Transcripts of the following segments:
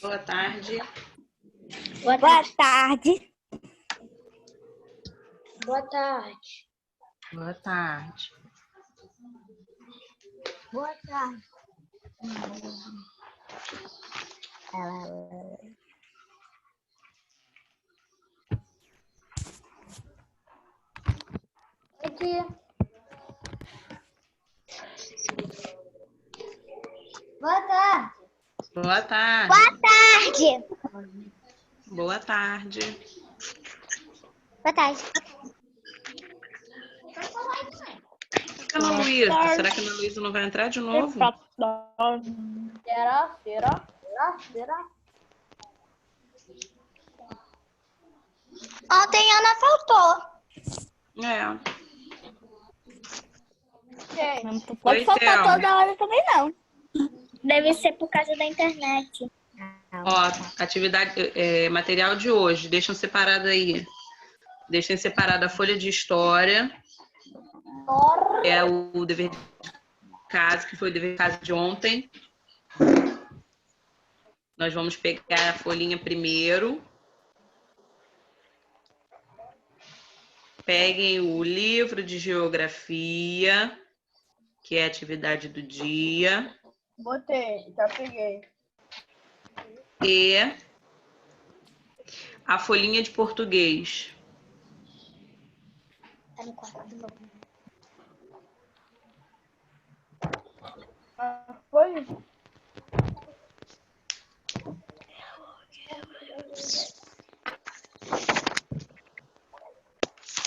Boa tarde. Boa tarde. Boa tarde. Boa tarde. Boa tarde. Oi, tia. Boa tarde. Boa tarde. Boa tarde. Boa tarde. Boa tarde. Ana Luísa, será que a Ana Luísa não vai entrar de novo? Será? Ontem a Ana faltou. É. Gente, Não pode Oi, faltar Thelma. toda hora também, não. Deve ser por causa da internet. Ó, atividade, material de hoje. Deixam separado aí. Deixem separada a folha de história, que é o dever de casa, que foi o dever de casa de ontem. Nós vamos pegar a folhinha primeiro. Peguem o livro de geografia, que é a atividade do dia. botei, já peguei. E a folhinha de português. Tá no quarto do meu. Foi?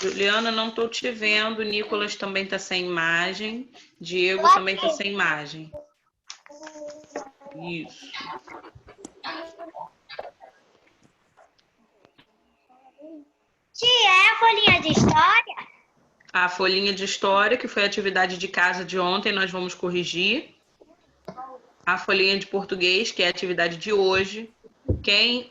Juliana, não estou te vendo. Nicolas também está sem imagem. Diego também está sem imagem. Isso. Tia, é a folhinha de história? A folhinha de história, que foi a atividade de casa de ontem, nós vamos corrigir. A folhinha de português, que é a atividade de hoje.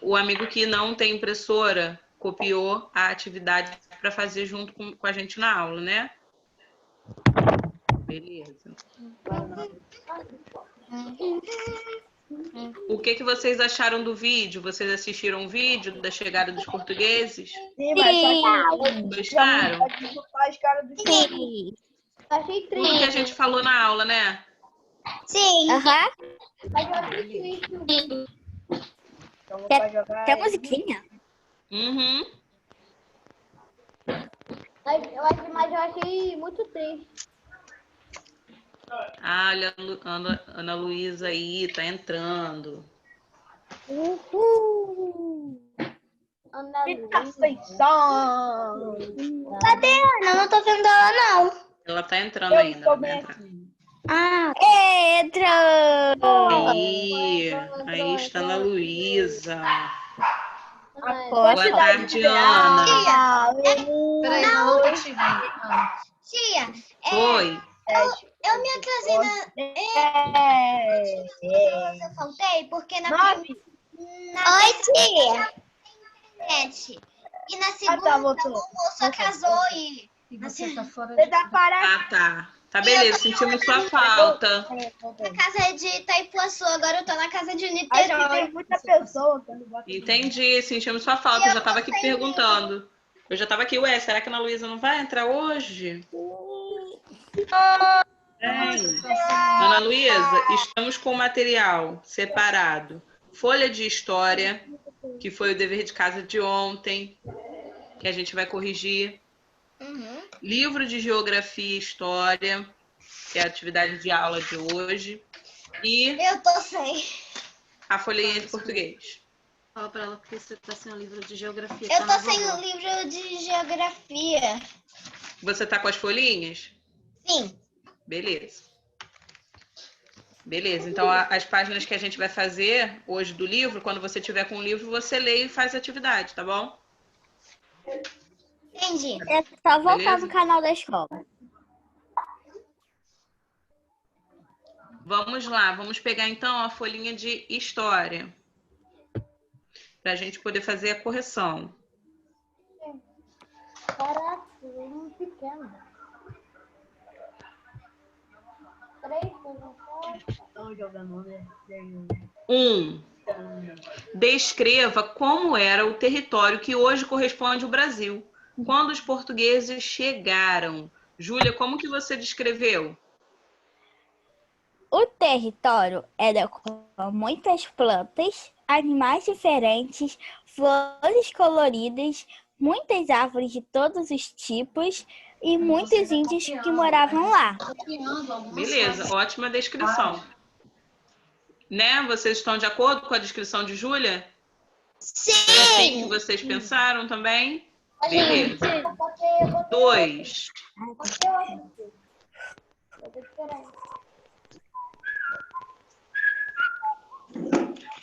O amigo que não tem impressora, copiou a atividade para fazer junto com a gente na aula, né? Beleza. O que vocês acharam do vídeo? Vocês assistiram o vídeo da chegada dos portugueses? Sim, mas Gostaram? as caras do Sim. Achei Tudo que a triste. gente falou na aula, né? Sim. Aham. Mas eu achei triste. Então vou pra jogar. Quer musiquinha? Uhum. Mas eu achei muito triste. Ah, olha a Ana Luísa aí, tá entrando. Ana Conceição. Cadê a Ana? Não tô vendo ela, não. Ela tá entrando Eu ainda. estou Ela vai bem entrar. aqui. Ah, entra! Aí está a Ana Luísa. Boa tarde, Ana. Peraí, ela não tá te vendo. Tia, Oi. eu me atrasei eu faltei porque na Oi, tia. internet. E na segunda o moço atrasou e... E você tá fora Você de... tá parado. Ah, tá. Tá beleza, sentimos sua falta. Na casa de Itaipuaçu, agora eu tô na casa de Acho que Niterói. tem muita pessoa quando bota. Entendi, sentimos sua falta. Eu já tava aqui perguntando. Eu já tava aqui, ué, será que a Ana Luísa não vai entrar hoje? Ana Luísa, estamos com o material separado. Folha de história, que foi o dever de casa de ontem, que a gente vai corrigir. Uhum. Livro de geografia e história, que é a atividade de aula de hoje. E Eu tô sem. a folhinha de português. Fala pra ela porque você tá sem o livro de geografia. Eu tô sem o livro de geografia. Você tá com as folhinhas? Sim. Beleza. Beleza, então as páginas que a gente vai fazer hoje do livro, quando você tiver com o livro, você lê e faz a atividade, tá bom? Entendi. É só voltar Beleza? no canal da escola. Vamos lá, vamos pegar então a folhinha de história, para a gente poder fazer a correção. Caraca, um pequeno. Estão jogando, né? 1. Descreva como era o território que hoje corresponde ao Brasil, quando os portugueses chegaram. Júlia, como que você descreveu? O território era com muitas plantas, animais diferentes, flores coloridas, muitas árvores de todos os tipos e muitos índios que moravam lá. Beleza, ótima descrição. Né? Vocês estão de acordo com a descrição de Júlia? Sim! É assim que vocês pensaram também? Beleza. 2.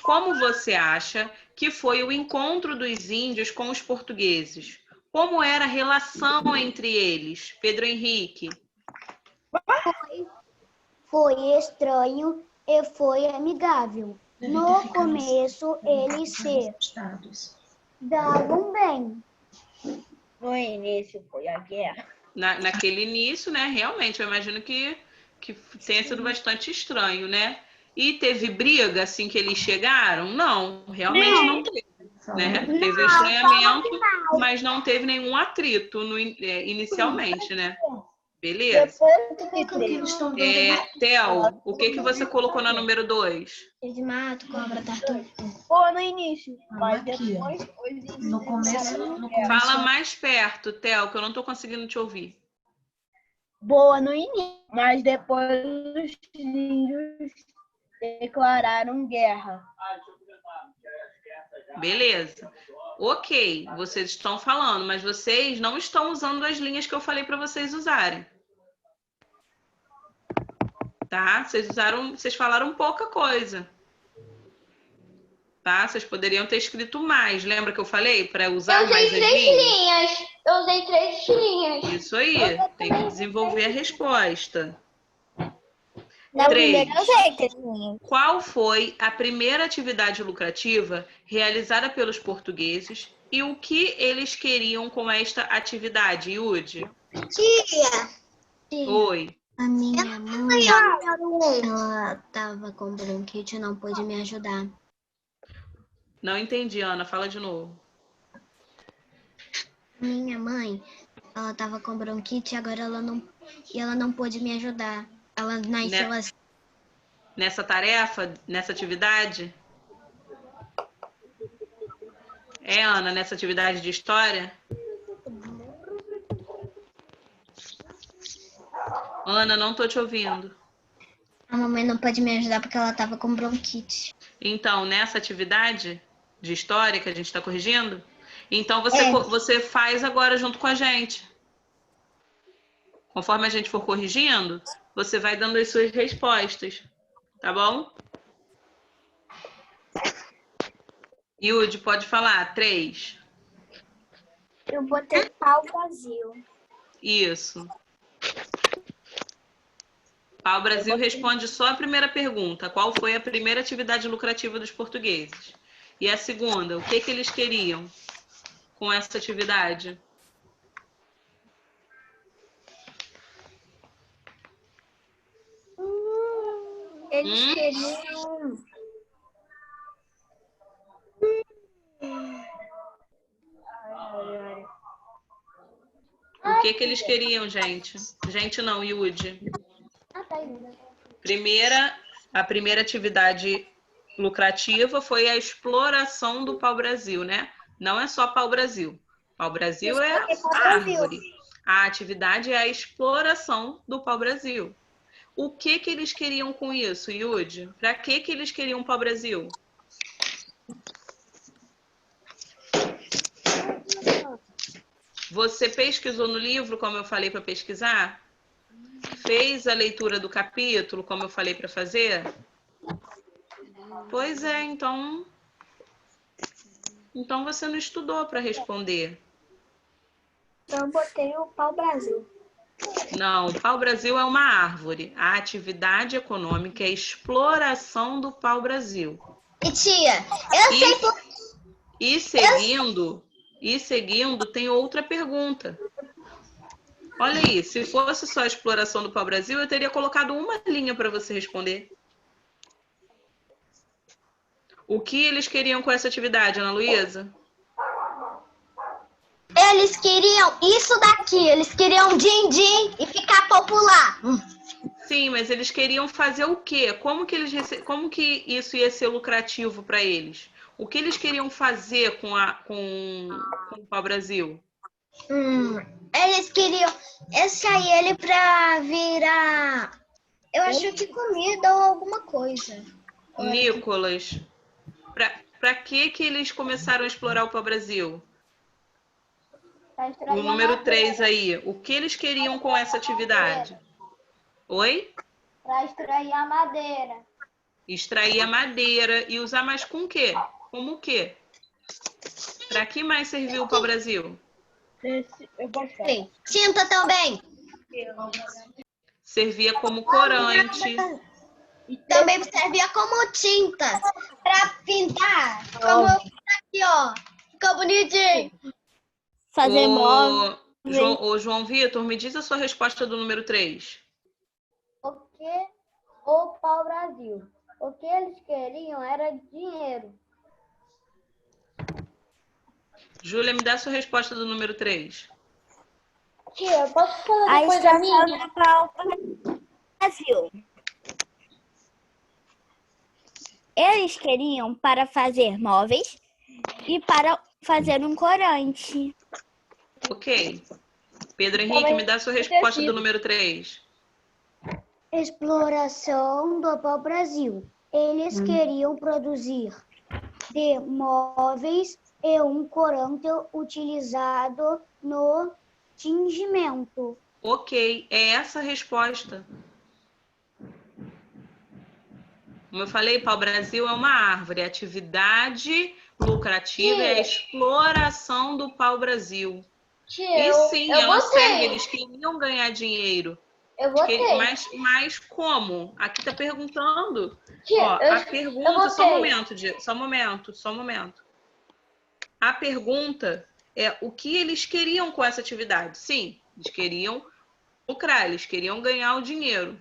Como você acha que foi o encontro dos índios com os portugueses? Como era a relação entre eles? Pedro Henrique. Foi estranho e foi amigável. No começo, eles se davam bem. No início foi a guerra. Naquele início, né? Realmente, eu imagino que tenha sido bastante estranho, né? E teve briga assim que eles chegaram? Não, realmente não teve. Né? Teve estranhamento, mas não teve nenhum atrito inicialmente, né? Beleza. Theo, o que você colocou na número 2? De mato, cobra, tartaruga. Pô, no início. Mas Aqui, ó. depois No começo. Fala mais perto, Theo, que eu não tô conseguindo te ouvir. boa no início. Mas depois os índios declararam guerra. Beleza. Ok, vocês estão falando, mas vocês não estão usando as linhas que eu falei para vocês usarem. Tá? Vocês falaram pouca coisa. Tá? Vocês poderiam ter escrito mais. Lembra que eu falei para usar mais as linhas? Eu usei 3 linhas. Isso aí. Tem que desenvolver a resposta. Na 3. primeira vez, Qual foi a primeira atividade lucrativa realizada pelos portugueses e o que eles queriam com esta atividade, Yudi? Tia, Oi. a minha mãe, ela tava com bronquite e não pôde me ajudar. Não entendi, Ana. Fala de novo. Minha mãe, ela tava com bronquite e agora ela não pôde me ajudar. Ela nasceu assim. Nessa tarefa, nessa atividade? É, Ana, nessa atividade de história? Ana, não tô te ouvindo. A mamãe não pôde me ajudar porque ela tava com bronquite. Então, nessa atividade de história que a gente está corrigindo, então você faz agora junto com a gente. Conforme a gente for corrigindo, você vai dando as suas respostas, tá bom? Yudi, pode falar. 3. Eu botei pau-brasil. Isso. O Brasil responde só a primeira pergunta. Qual foi a primeira atividade lucrativa dos portugueses? E a segunda, o que eles queriam com essa atividade? Eles queriam... O que eles queriam, gente? Gente não, Yudi. A primeira atividade lucrativa foi a exploração do pau-brasil, né? Não é só pau-brasil. Pau-brasil é a árvore. A atividade é a exploração do pau-brasil. O que eles queriam com isso, Yudi? Para que eles queriam pau-brasil? Você pesquisou no livro, como eu falei para pesquisar? Fez a leitura do capítulo, como eu falei para fazer? Pois é, então você não estudou para responder. Então eu botei o pau-brasil. Não, pau-brasil é uma árvore. A atividade econômica é a exploração do pau-brasil. E tia, eu sei por... E seguindo, tem outra pergunta. Olha aí, se fosse só a exploração do pau-brasil, eu teria colocado uma linha para você responder. O que eles queriam com essa atividade, Ana Luísa? Eles queriam isso daqui, eles queriam din-din e ficar popular. Sim, mas eles queriam fazer o quê? Como que isso ia ser lucrativo para eles? O que eles queriam fazer com o pau-brasil? Eles queriam extrair ele pra virar, eu acho que comida ou alguma coisa. Nicolas, para que eles começaram a explorar o pau-brasil? O número 3 aí. O que eles queriam com essa atividade? Oi? Para extrair a madeira. Extrair a madeira e usar mais com o quê? Como o quê? Para que mais serviu o pau-brasil? Sim. Tinta também. Servia como corante. Também servia como tinta pra pintar. Como eu fiz aqui, ó. Ficou bonitinho. Fazer móveis. Ô, João Vitor, me diz a sua resposta do número 3. O que o pau-brasil? O que eles queriam era dinheiro. Júlia, me dá a sua resposta do número 3. Tia, eu posso falar A depois da extração minha? do pau-brasil. Eles queriam para fazer móveis e para fazer um corante. Ok. Pedro Henrique, me dá a sua resposta do número 3. Exploração do pau-brasil. Eles queriam produzir de móveis e um corante utilizado no tingimento. Ok, é essa a resposta. Como eu falei, pau-brasil é uma árvore. A atividade lucrativa é a exploração do pau-brasil. E sim, ela serve, eles queriam ganhar dinheiro. Eu votei. Mas como? Aqui tá perguntando. Tia, Ó, a pergunta, só um votei. momento. A pergunta é o que eles queriam com essa atividade. Sim, eles queriam lucrar, eles queriam ganhar o dinheiro.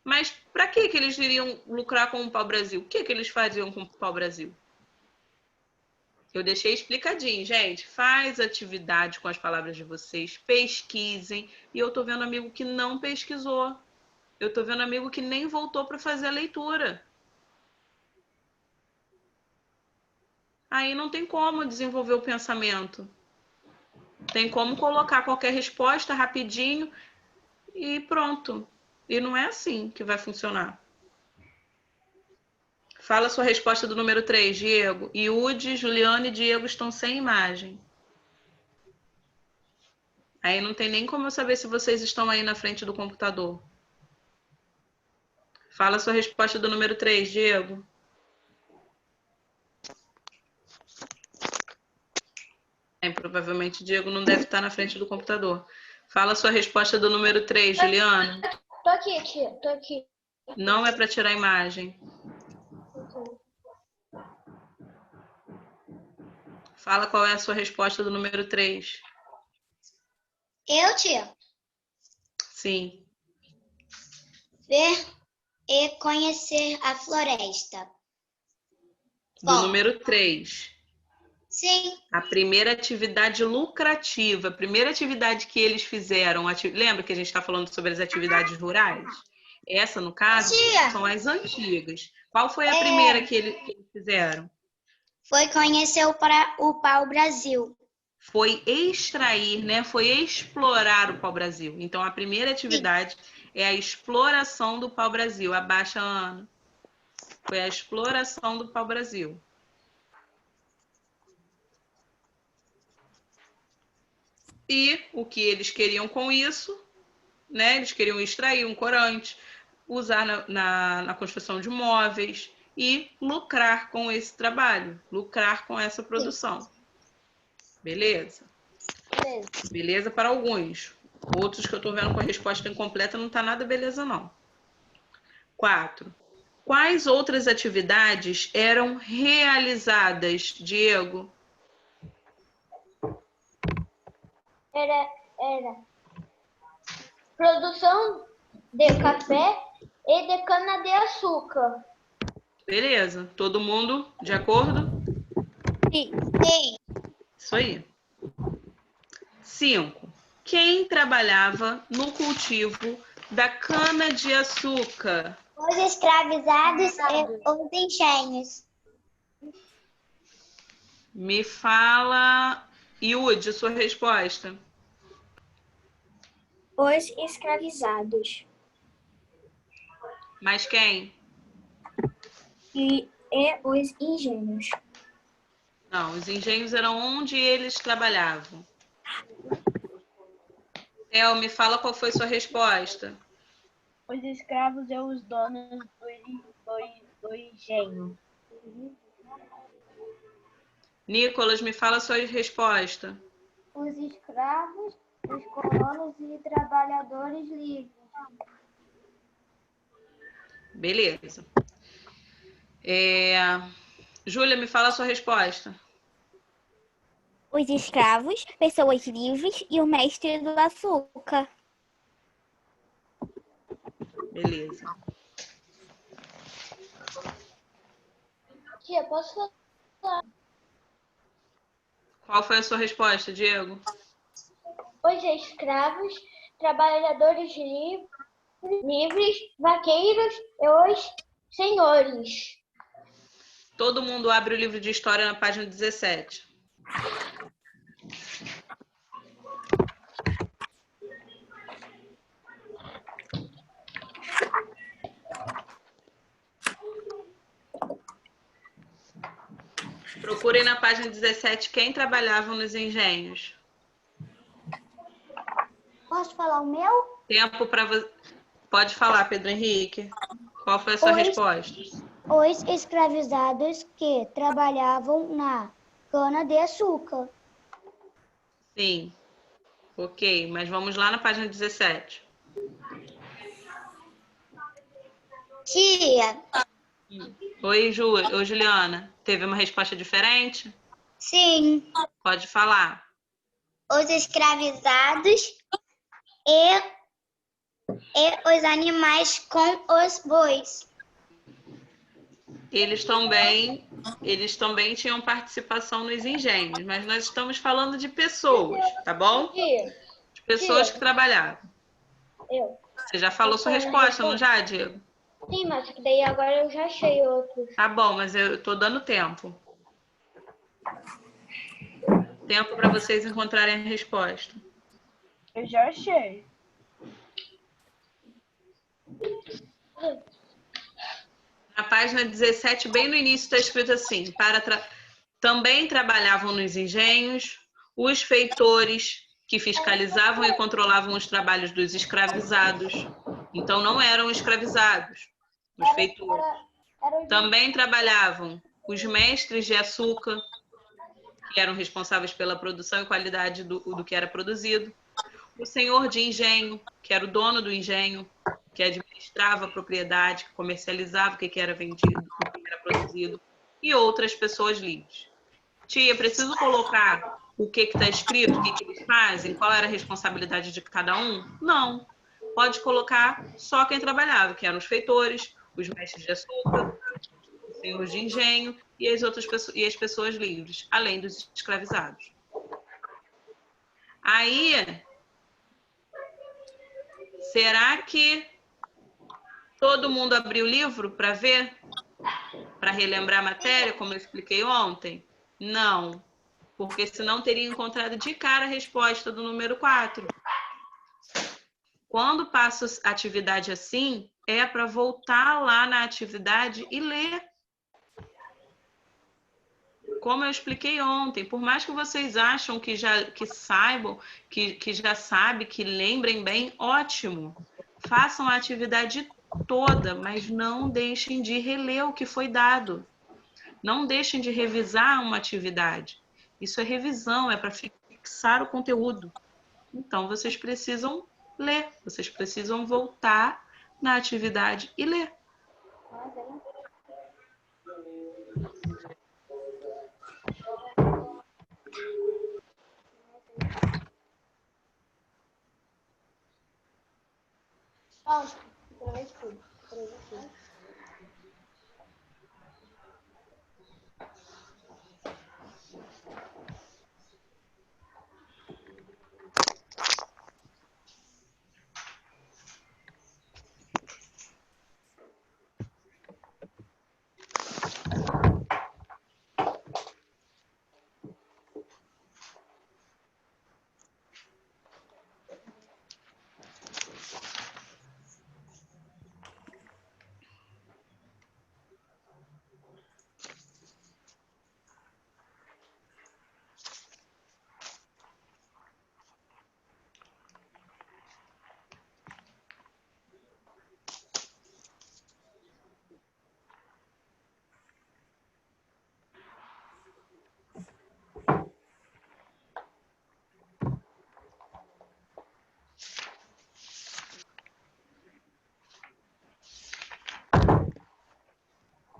Mas para que eles iriam lucrar com o pau-brasil? O que eles faziam com o pau-brasil? Eu deixei explicadinho, gente. Faz atividade com as palavras de vocês, pesquisem. E eu tô vendo amigo que não pesquisou. Eu tô vendo amigo que nem voltou para fazer a leitura. Aí não tem como desenvolver o pensamento. Tem como colocar qualquer resposta rapidinho e pronto. E não é assim que vai funcionar. Fala a sua resposta do número 3, Diego. Iude, Juliane e Diego estão sem imagem. Aí não tem nem como eu saber se vocês estão aí na frente do computador. Fala a sua resposta do número 3, Diego. Provavelmente Diego não deve estar na frente do computador. Fala a sua resposta do número 3, Juliana. Tô aqui, tia. Tô aqui. Não é para tirar a imagem. Fala qual é a sua resposta do número 3. Eu, tia? Sim. Ver e conhecer a floresta. Do número 3. Sim. A primeira atividade lucrativa, a primeira atividade que eles fizeram, lembra que a gente está falando sobre as atividades rurais? Essa, no caso, são as antigas. Qual foi a primeira que eles fizeram? Foi conhecer o pau-brasil. Foi extrair, né? Foi explorar o pau-brasil. Então, a primeira atividade é a exploração do pau-brasil. Abaixa, Ana. Foi a exploração do pau-brasil. E o que eles queriam com isso, né? Eles queriam extrair um corante, usar na construção de móveis e lucrar com esse trabalho, lucrar com essa produção. Beleza? Beleza para alguns. Outros que eu estou vendo com a resposta incompleta não está nada beleza, não. 4. Quais outras atividades eram realizadas, Diego? Era produção de café e de cana-de-açúcar. Beleza. Todo mundo de acordo? Sim. Isso aí. 5. Quem trabalhava no cultivo da cana-de-açúcar? Os escravizados e os engenhos. Me fala, Yudi, sua resposta. Os escravizados. Mas quem? E os engenhos. Não, os engenhos eram onde eles trabalhavam. El, me fala qual foi sua resposta. Os escravos e os donos do engenho. Nicolas, me fala sua resposta. Os escravos, os colonos e trabalhadores livres. Beleza. Júlia, me fala sua resposta. Os escravos, pessoas livres e o mestre do açúcar. Beleza. Tia, posso falar? Qual foi a sua resposta, Diego? Os escravos, trabalhadores livres, vaqueiros e os senhores. Todo mundo abre o livro de história na página 17. Procurem na página 17 quem trabalhava nos engenhos. Posso falar o meu? Tempo para você. Pode falar, Pedro Henrique. Qual foi a sua resposta? Os escravizados que trabalhavam na cana-de-açúcar. Sim. Ok, mas vamos lá na página 17. Tia, Oi, Juliana. Teve uma resposta diferente? sim, Pode falar. os escravizados e os animais com os bois. Eles também tinham participação nos engenhos, mas nós estamos falando de pessoas, tá bom? Tia, De pessoas que trabalhavam. eu. Você já falou sua resposta, não já, Diego? Sim, mas que daí agora eu já achei outros. Tá bom, mas eu tô dando tempo. Tempo para vocês encontrarem a resposta. Eu já achei. Na página 17, bem no início, está escrito assim: também trabalhavam nos engenhos os feitores que fiscalizavam e controlavam os trabalhos dos escravizados. Então, não eram escravizados, os feitores. Também trabalhavam os mestres de açúcar, que eram responsáveis pela produção e qualidade do que era produzido. O senhor de engenho, que era o dono do engenho, que administrava a propriedade, que comercializava o que era vendido, o que era produzido, e outras pessoas livres. Tia, preciso colocar o que está escrito, o que eles fazem, qual era a responsabilidade de cada um? Não. Pode colocar só quem trabalhava, que eram os feitores, os mestres de açúcar, os senhores de engenho e as pessoas livres, além dos escravizados. Aí, será que todo mundo abriu o livro para ver? Para relembrar a matéria, como eu expliquei ontem? Não, porque senão teria encontrado de cara a resposta do número 4. Quando passo atividade assim, é para voltar lá na atividade e ler. Como eu expliquei ontem, por mais que vocês acham que saibam, que já sabem, que lembrem bem, ótimo. Façam a atividade toda, mas não deixem de reler o que foi dado. Não deixem de revisar uma atividade. Isso é revisão, é para fixar o conteúdo. Então, vocês precisam ler, vocês precisam voltar na atividade e ler. Pronto, escrevi tudo. Escrevi tudo.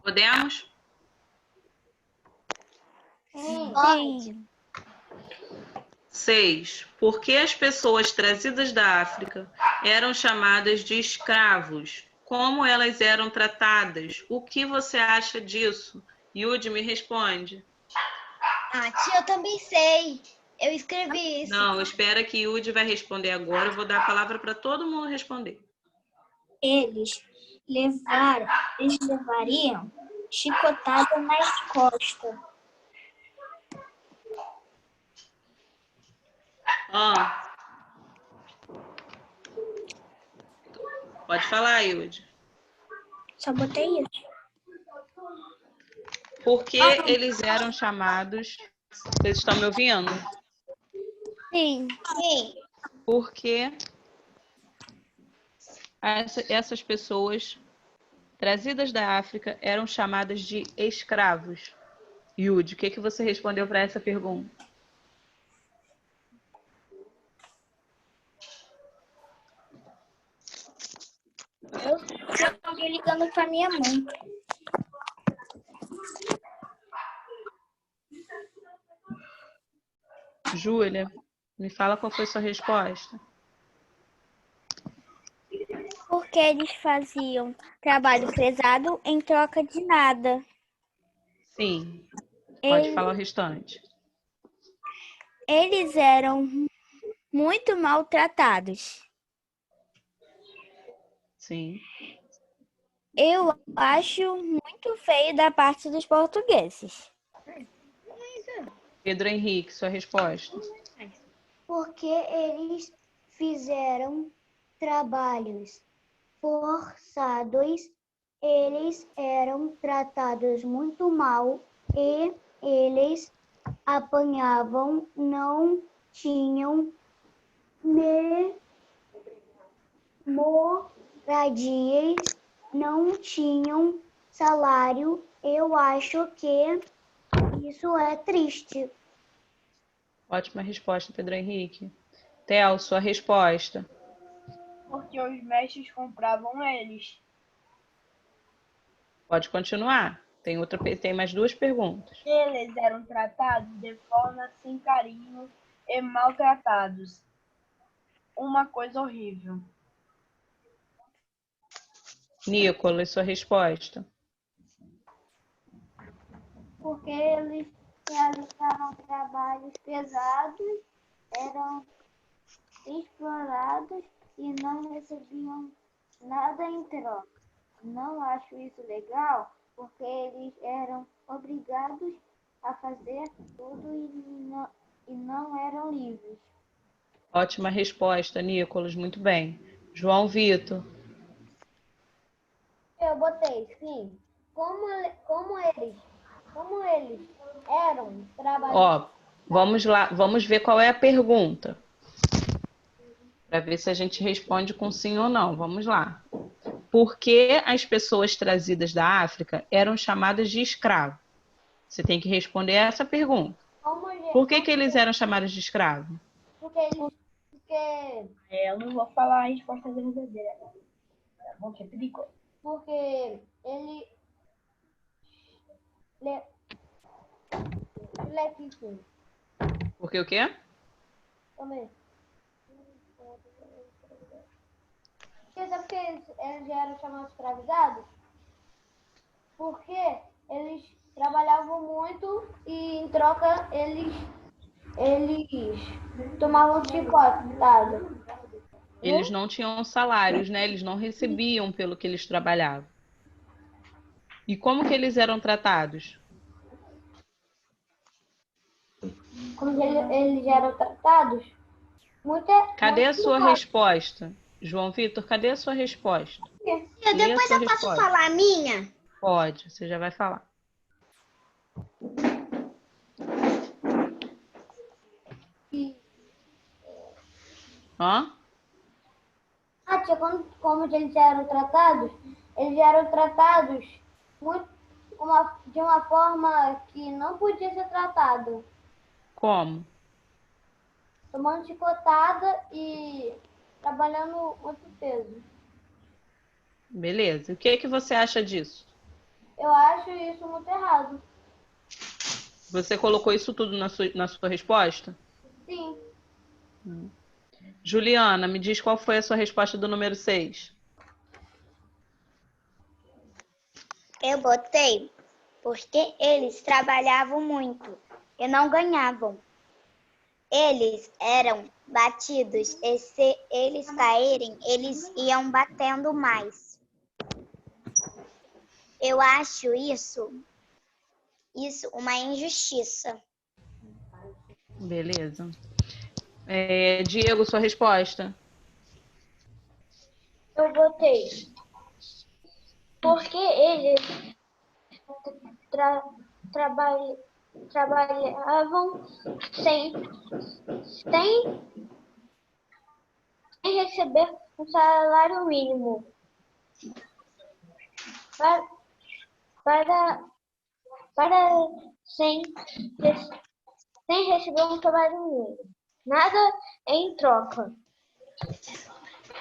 Podemos? Sim. 6. Por que as pessoas trazidas da África eram chamadas de escravos? Como elas eram tratadas? O que você acha disso? Yudi, me responde. Ah, tia, eu também sei. Eu escrevi isso. Não, espera que Yudi vai responder agora. Eu vou dar a palavra para todo mundo responder. Eles levariam chicotada nas costas. Ah, pode falar, Yudi. Só botei isso. Por que eles eram chamados... Vocês estão me ouvindo? Sim. Sim. Por que essas pessoas trazidas da África eram chamadas de escravos? Yudi, o que você respondeu para essa pergunta? Eu tinha alguém ligando pra minha mãe. Júlia, me fala qual foi sua resposta. Porque eles faziam trabalho pesado em troca de nada. Sim, pode falar o restante. Eles eram muito maltratados. Sim. Eu acho muito feio da parte dos portugueses. Pedro Henrique, sua resposta. Porque eles fizeram trabalhos forçados, eles eram tratados muito mal e eles apanhavam, não tinham moradias, não tinham salário. Eu acho que isso é triste. Ótima resposta, Pedro Henrique. Theo, sua resposta. Porque os mestres compravam eles. Pode continuar. Tem mais duas perguntas. Eles eram tratados de forma sem carinho e maltratados. Uma coisa horrível. Nicolas, sua resposta. Porque eles realizavam trabalhos pesados, eram explorados e não recebiam nada em troca. Não acho isso legal, porque eles eram obrigados a fazer tudo e não eram livres. Ótima resposta, Nicolas. Muito bem. João Vitor. Eu botei, sim. Como eles eram trabalhadores. Ó, vamos lá, vamos ver qual é a pergunta. Para ver se a gente responde com sim ou não. Vamos lá. Por que as pessoas trazidas da África eram chamadas de escravo? Você tem que responder essa pergunta. Por que eles eram chamados de escravo? Eu não vou falar a resposta verdadeira. Tá bom, que é perigoso. Porque ele Porque o quê? também. Porque eles eram chamados escravizados? Porque eles trabalhavam muito e em troca eles tomavam chicotada. Eles não tinham salários, né? Eles não recebiam pelo que eles trabalhavam. E como que eles eram tratados? Como eles eram tratados? Cadê a sua resposta? João Vitor, cadê a sua resposta? Depois eu posso falar a minha? Pode, você já vai falar. Hã? Tia, como eles eram tratados? Eles eram tratados de uma forma que não podia ser tratado. Como? Tomando chicotada e trabalhando muito peso. Beleza. O que você acha disso? Eu acho isso muito errado. Você colocou isso tudo na sua resposta? Sim. Juliana, me diz qual foi a sua resposta do número 6. Eu botei porque eles trabalhavam muito e não ganhavam. Eles eram batidos e se eles caírem, eles iam batendo mais. Eu acho isso uma injustiça. Beleza. Diego, sua resposta? Eu botei porque eles trabalhavam sem receber um salário mínimo. Sem receber um salário mínimo. Nada em troca.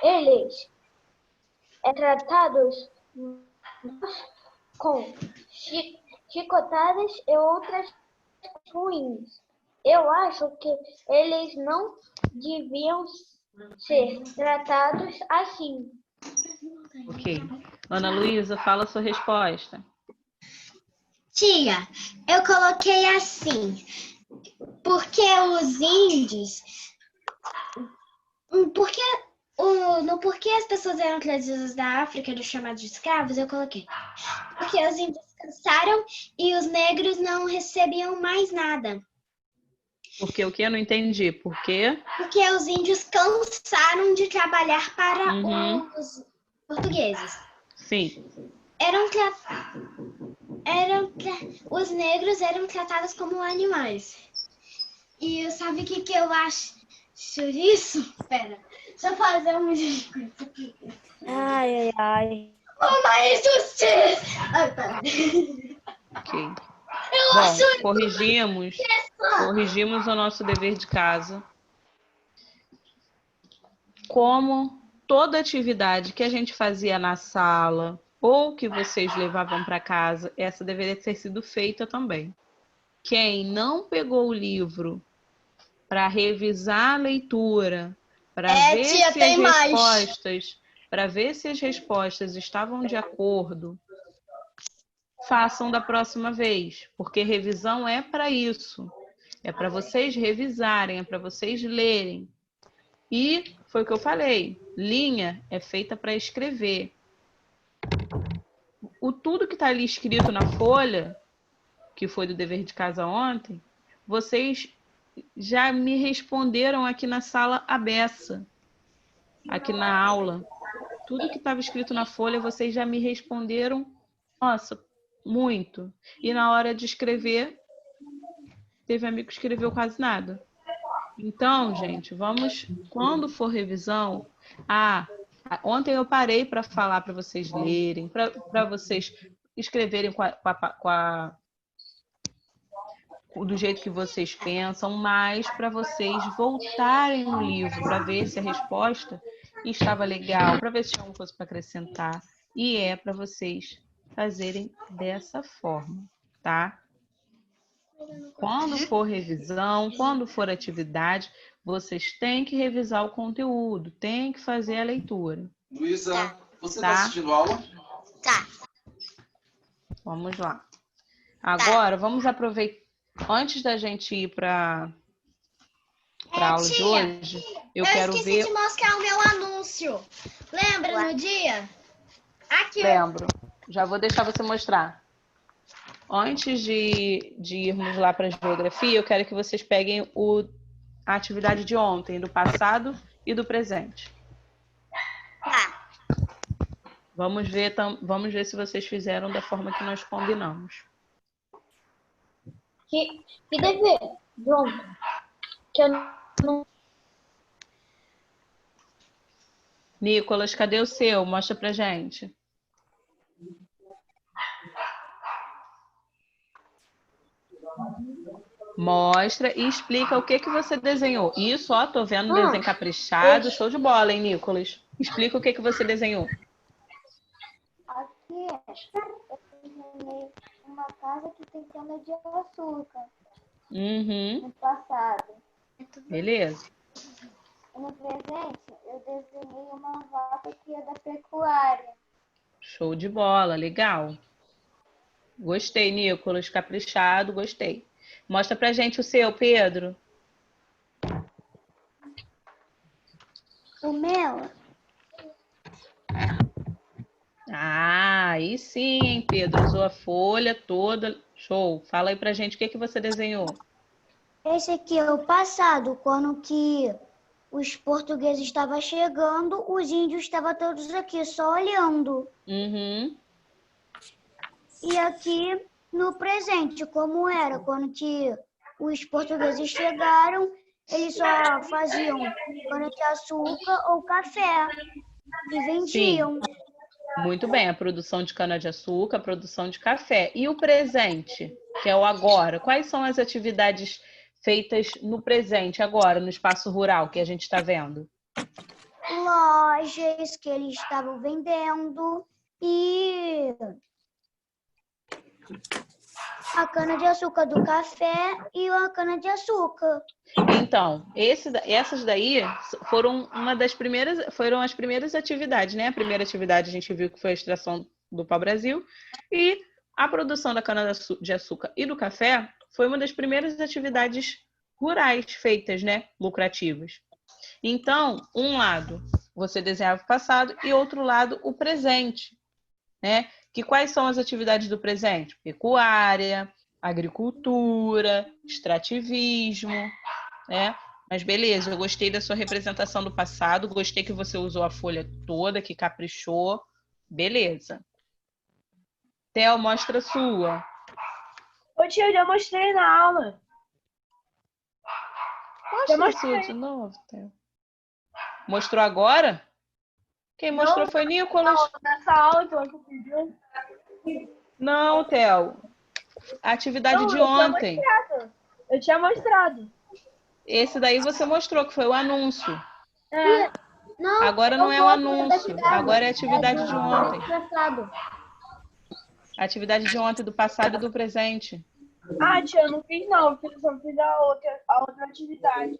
Eles tratados com chicotadas e outras ruins. Eu acho que eles não deviam ser tratados assim. Ok. Ana Luísa, fala a sua resposta. Tia, eu coloquei assim, porque os índios... Porque as pessoas eram trazidas da África, eram chamados de escravos, eu coloquei. Porque os índios cansaram e os negros não recebiam mais nada. Porque o que? Eu não entendi. Por quê? Porque os índios cansaram de trabalhar para os portugueses. Sim. Os negros eram tratados como animais. E sabe o que eu acho disso? Espera, deixa eu fazer um discurso aqui. Ai. Uma injustiça! Ai, pera. Ok. Eu acho Corrigimos o nosso dever de casa. Como toda atividade que a gente fazia na sala ou que vocês levavam para casa, essa deveria ter sido feita também. Quem não pegou o livro para revisar a leitura, para ver se as respostas estavam de acordo, façam da próxima vez, porque revisão é para isso. É para vocês revisarem, é para vocês lerem. E foi o que eu falei, linha é feita para escrever. Tudo que está ali escrito na folha, que foi do dever de casa ontem, vocês já me responderam aqui na sala à beça, aqui na aula. Tudo que estava escrito na folha, vocês já me responderam, nossa, muito. E na hora de escrever, teve amigo que escreveu quase nada. Então, gente, vamos, quando for revisão, ontem eu parei para falar para vocês lerem, para vocês escreverem do jeito que vocês pensam, mas para vocês voltarem no livro para ver se a resposta estava legal, para ver se tinha alguma coisa para acrescentar. E é para vocês fazerem dessa forma, tá? Quando for revisão, quando for atividade, vocês têm que revisar o conteúdo, têm que fazer a leitura. Luísa, Você Tá. está assistindo a aula? Tá. Vamos lá. Agora, vamos aproveitar. Antes da gente ir para a aula de tia, hoje, eu quero esqueci ver. de mostrar o meu anúncio. Lembra no dia? Aqui. Lembro. Já vou deixar você mostrar. Antes de irmos lá para a geografia, eu quero que vocês peguem a atividade de ontem, do passado e do presente. Tá. Vamos ver se vocês fizeram da forma que nós combinamos. Que dever, João? Que eu não. Nicolas, cadê o seu? Mostra pra gente. Mostra e explica o que você desenhou. Isso, ó, tô vendo desenho caprichado. Show de bola, hein, Nicolas? Explica o que você desenhou. Aqui eu desenhei uma casa que tem cana de açúcar Uhum, no passado. beleza. No presente, eu desenhei uma vaca que é da pecuária. Show de bola, legal. Gostei, Nicolas, caprichado, gostei. Mostra pra gente o seu, Pedro. O meu? Ah, aí sim, hein, Pedro? Usou a folha toda. Show. Fala aí pra gente o que você desenhou. Esse aqui é o passado, quando que os portugueses estavam chegando, os índios estavam todos aqui, só olhando. Uhum. E aqui no presente, como era, quando que os portugueses chegaram, eles só faziam cana-de-açúcar ou café e vendiam. Muito bem, a produção de cana-de-açúcar, a produção de café. E o presente, que é o agora? Quais são as atividades feitas no presente, agora, no espaço rural que a gente está vendo? Lojas que eles estavam vendendo e a cana-de-açúcar do café e a cana-de-açúcar. Então, essas daí foram foram as primeiras atividades, né? A primeira atividade a gente viu que foi a extração do pau-brasil e a produção da cana-de-açúcar e do café foi uma das primeiras atividades rurais feitas, né? Lucrativas. Então, um lado você desenhava o passado e outro lado o presente, né? Que quais são as atividades do presente? Pecuária, agricultura, extrativismo, né? Mas beleza, eu gostei da sua representação do passado, gostei que você usou a folha toda, que caprichou. Beleza. Theo, mostra a sua. Ô, tia, eu já mostrei na aula. Mostra a sua de novo, Theo. Mostrou agora? Quem mostrou foi Nicolas. Nessa aula que você pediu. Não, Theo. A atividade de ontem. Eu tinha mostrado. Esse daí você mostrou, que foi o anúncio. É. Não, Agora não é o anúncio, agora é a atividade de ontem. Passado. A atividade de ontem, do passado e do presente. Ah, tia, eu não fiz não. Eu só fiz a outra atividade.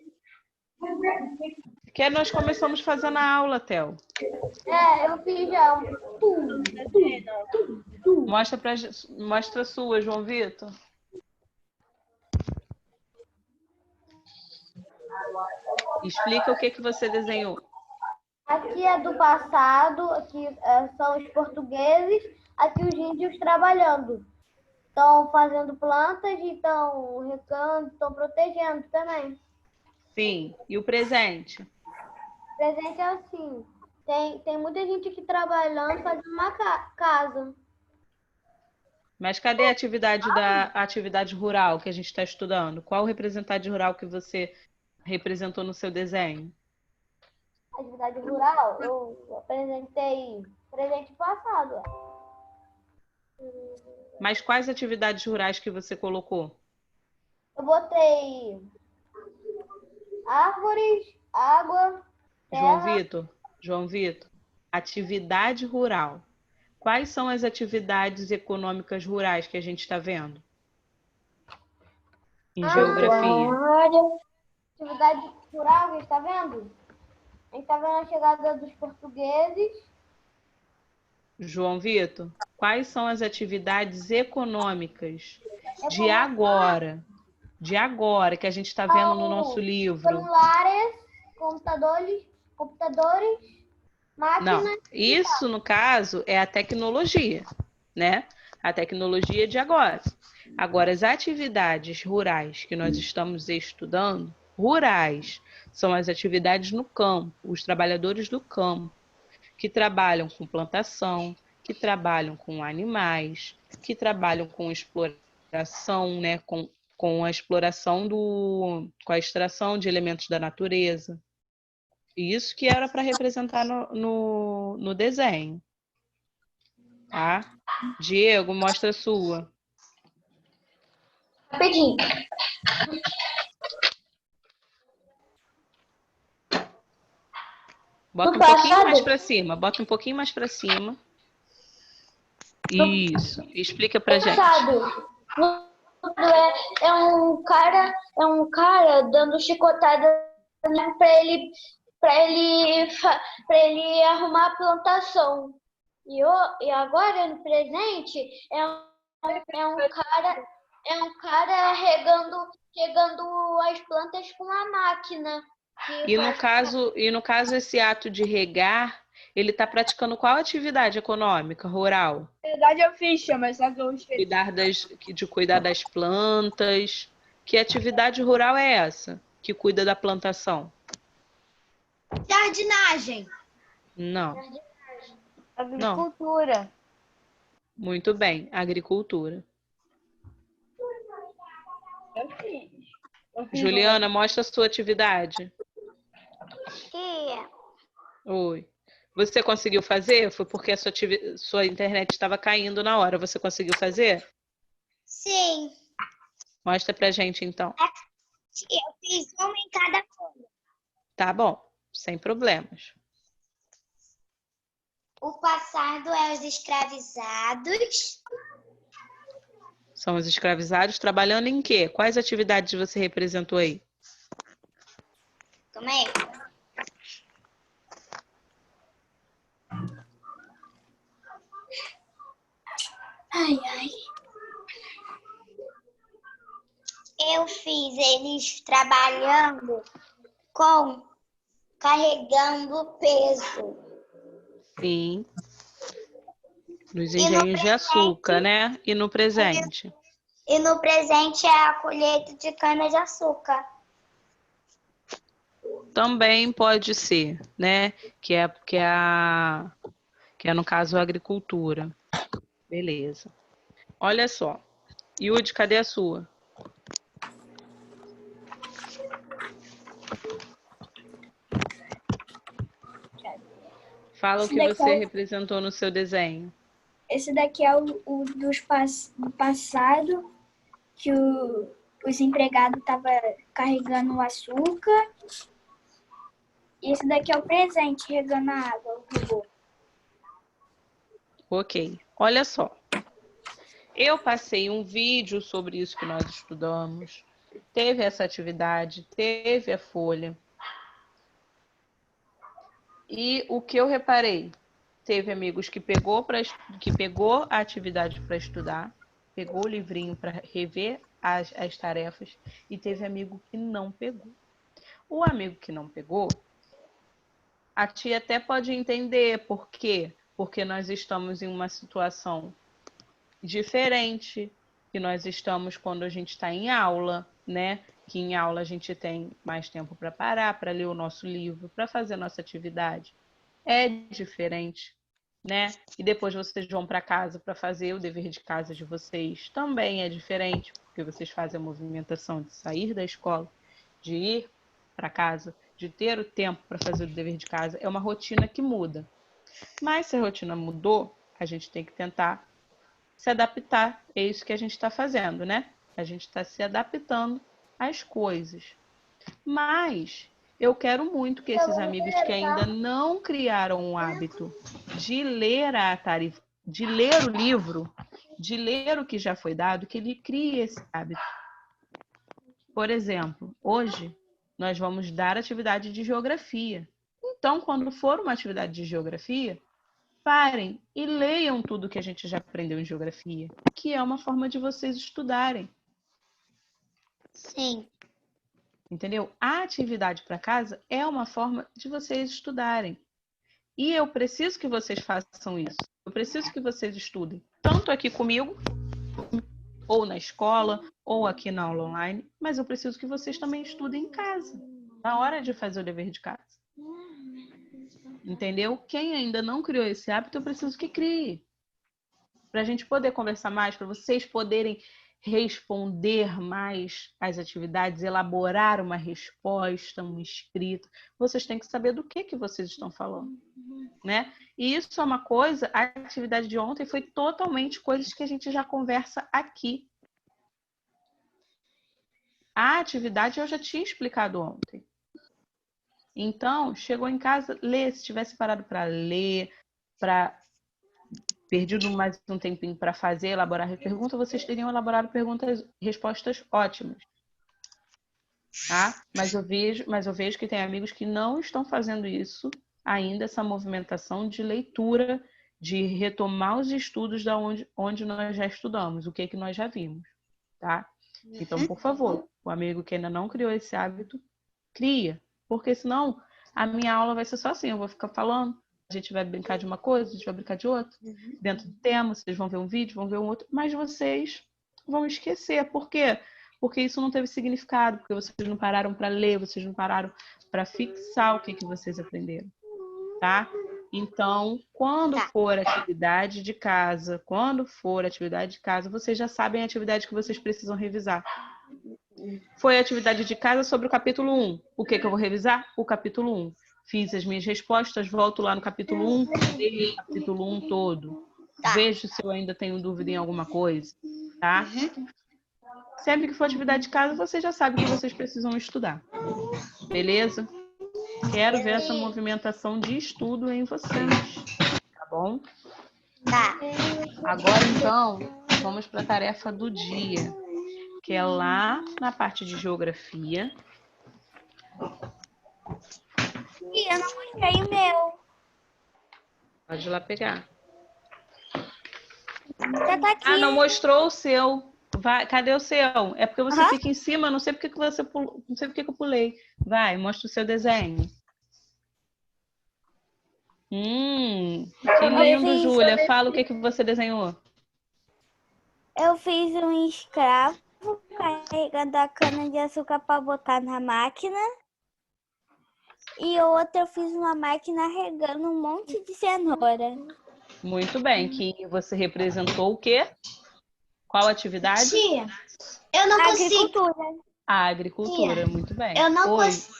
Que nós começamos fazendo a aula, Theo. É, eu fiz já. Mostra a sua, João Vitor. Explica o que você desenhou. Aqui é do passado, aqui são os portugueses, aqui os índios trabalhando. Estão fazendo plantas e estão regando, estão protegendo também. Sim. E o presente? O presente é assim, tem muita gente aqui trabalhando, fazendo uma casa. Mas cadê a atividade rural que a gente está estudando? Qual representante rural que você representou no seu desenho? Atividade rural, eu apresentei presente passado. Mas quais atividades rurais que você colocou? Eu botei árvores, água, terra. João Vitor, atividade rural. Quais são as atividades econômicas rurais que a gente está vendo? Em geografia. Atividade rural, a gente está vendo? A gente está vendo a chegada dos portugueses João Vitor, quais são as atividades econômicas de agora, que a gente está vendo no nosso livro? Celulares, computadores, máquinas. Não, isso no caso é a tecnologia, né? A tecnologia de agora. Agora, as atividades rurais que nós estamos estudando, rurais, são as atividades no campo, os trabalhadores do campo, que trabalham com plantação, que trabalham com animais, que trabalham com exploração, né? Com a exploração com a extração de elementos da natureza. Isso que era para representar no desenho. Tá? Diego, mostra a sua. Rapidinho. Bota um pouquinho mais para cima. Bota um pouquinho mais para cima. Isso. Explica pra gente. É um cara dando chicotada para ele arrumar a plantação. E agora no presente é um cara regando as plantas com a máquina. E no caso esse ato de regar, ele está praticando qual atividade econômica rural? Na verdade eu fiz, mas só que eu esqueci. De cuidar das plantas. Que atividade rural é essa? Que cuida da plantação? Jardinagem. Não. Agricultura. Não. Muito bem, agricultura. Eu fiz. Juliana, mostra a sua atividade. Tia, Oi. Você conseguiu fazer? Foi porque a sua internet estava caindo na hora. Você conseguiu fazer? Sim. Mostra pra gente, então. Eu fiz uma em cada folha. Tá bom, sem problemas. O passado é os escravizados. São os escravizados trabalhando em quê? Quais atividades você representou aí? Calma aí. Ai. Eu fiz eles trabalhando carregando peso. Sim. Nos engenhos de açúcar, né? E no presente? E no presente é a colheita de cana-de-açúcar. Também pode ser, né? Que é no caso a agricultura. Beleza. Olha só. Yudi, cadê a sua? Fala o que você representou no seu desenho. Esse daqui é o do passado, que os empregados estavam carregando o açúcar. E esse daqui é o presente, regando a água, o robô. Ok. Olha só. Eu passei um vídeo sobre isso que nós estudamos. Teve essa atividade, teve a folha. E o que eu reparei? Teve amigos que pegou a atividade para estudar, pegou o livrinho para rever as tarefas, e teve amigo que não pegou. O amigo que não pegou, a tia até pode entender por quê? Porque nós estamos em uma situação diferente, que nós estamos quando a gente está em aula, né? Que em aula a gente tem mais tempo para parar, para ler o nosso livro, para fazer a nossa atividade. É diferente, né? E depois vocês vão para casa para fazer o dever de casa de vocês. Também é diferente, porque vocês fazem a movimentação de sair da escola, de ir para casa, de ter o tempo para fazer o dever de casa. É uma rotina que muda. Mas se a rotina mudou, a gente tem que tentar se adaptar. É isso que a gente está fazendo, né? A gente está se adaptando às coisas. Mas eu quero muito que esses amigos que ainda não criaram o hábito de ler de ler o livro, de ler o que já foi dado, que ele crie esse hábito. Por exemplo, hoje nós vamos dar atividade de geografia. Então, quando for uma atividade de geografia, parem e leiam tudo que a gente já aprendeu em geografia, que é uma forma de vocês estudarem. Sim. Entendeu? A atividade para casa é uma forma de vocês estudarem. E eu preciso que vocês façam isso. Eu preciso que vocês estudem, tanto aqui comigo, ou na escola, ou aqui na aula online, mas eu preciso que vocês também estudem em casa, na hora de fazer o dever de casa. Entendeu? Quem ainda não criou esse hábito, eu preciso que crie. Para a gente poder conversar mais, para vocês poderem responder mais às atividades, elaborar uma resposta, um escrito, vocês têm que saber do que vocês estão falando, né? E isso é uma coisa, a atividade de ontem foi totalmente coisas que a gente já conversa aqui. A atividade eu já tinha explicado ontem. Então, chegou em casa, lê. Se tivesse parado para ler, para perdido mais um tempinho para fazer, elaborar a pergunta, vocês teriam elaborado respostas ótimas. Tá? Mas eu vejo que tem amigos que não estão fazendo isso ainda, essa movimentação de leitura, de retomar os estudos da onde nós já estudamos, o que nós já vimos. Tá? Então, por favor, o amigo que ainda não criou esse hábito, cria. Porque senão a minha aula vai ser só assim, eu vou ficar falando, a gente vai brincar de uma coisa, a gente vai brincar de outra, dentro do tema, vocês vão ver um vídeo, vão ver um outro, mas vocês vão esquecer. Por quê? Porque isso não teve significado, porque vocês não pararam para ler, vocês não pararam para fixar o que vocês aprenderam, tá? Então, quando for atividade de casa, vocês já sabem a atividade que vocês precisam revisar. Foi atividade de casa sobre o capítulo 1. O que eu vou revisar? O capítulo 1. Fiz as minhas respostas, volto lá no capítulo 1, leio o capítulo 1 todo. Vejo se eu ainda tenho dúvida em alguma coisa, tá? Sempre que for atividade de casa, vocês já sabem que vocês precisam estudar. Beleza? Quero ver essa movimentação de estudo em vocês. Tá bom? Tá. Agora, então, vamos para a tarefa do dia, que é lá na parte de geografia. E eu não mostrei o meu. Pode ir lá pegar. Já tá aqui. Ah, não mostrou o seu. Vai, cadê o seu? É porque você fica em cima, não sei porque que você pulou, não sei porque que eu pulei. Vai, mostra o seu desenho. Que lindo, Júlia. Fala o que você desenhou. Eu fiz um escravo carregando a cana de açúcar para botar na máquina. E outra eu fiz uma máquina regando um monte de cenoura. Muito bem. Que você representou o quê? Qual atividade? Tia, eu não consigo. Agricultura. A agricultura, muito bem. Eu não consigo.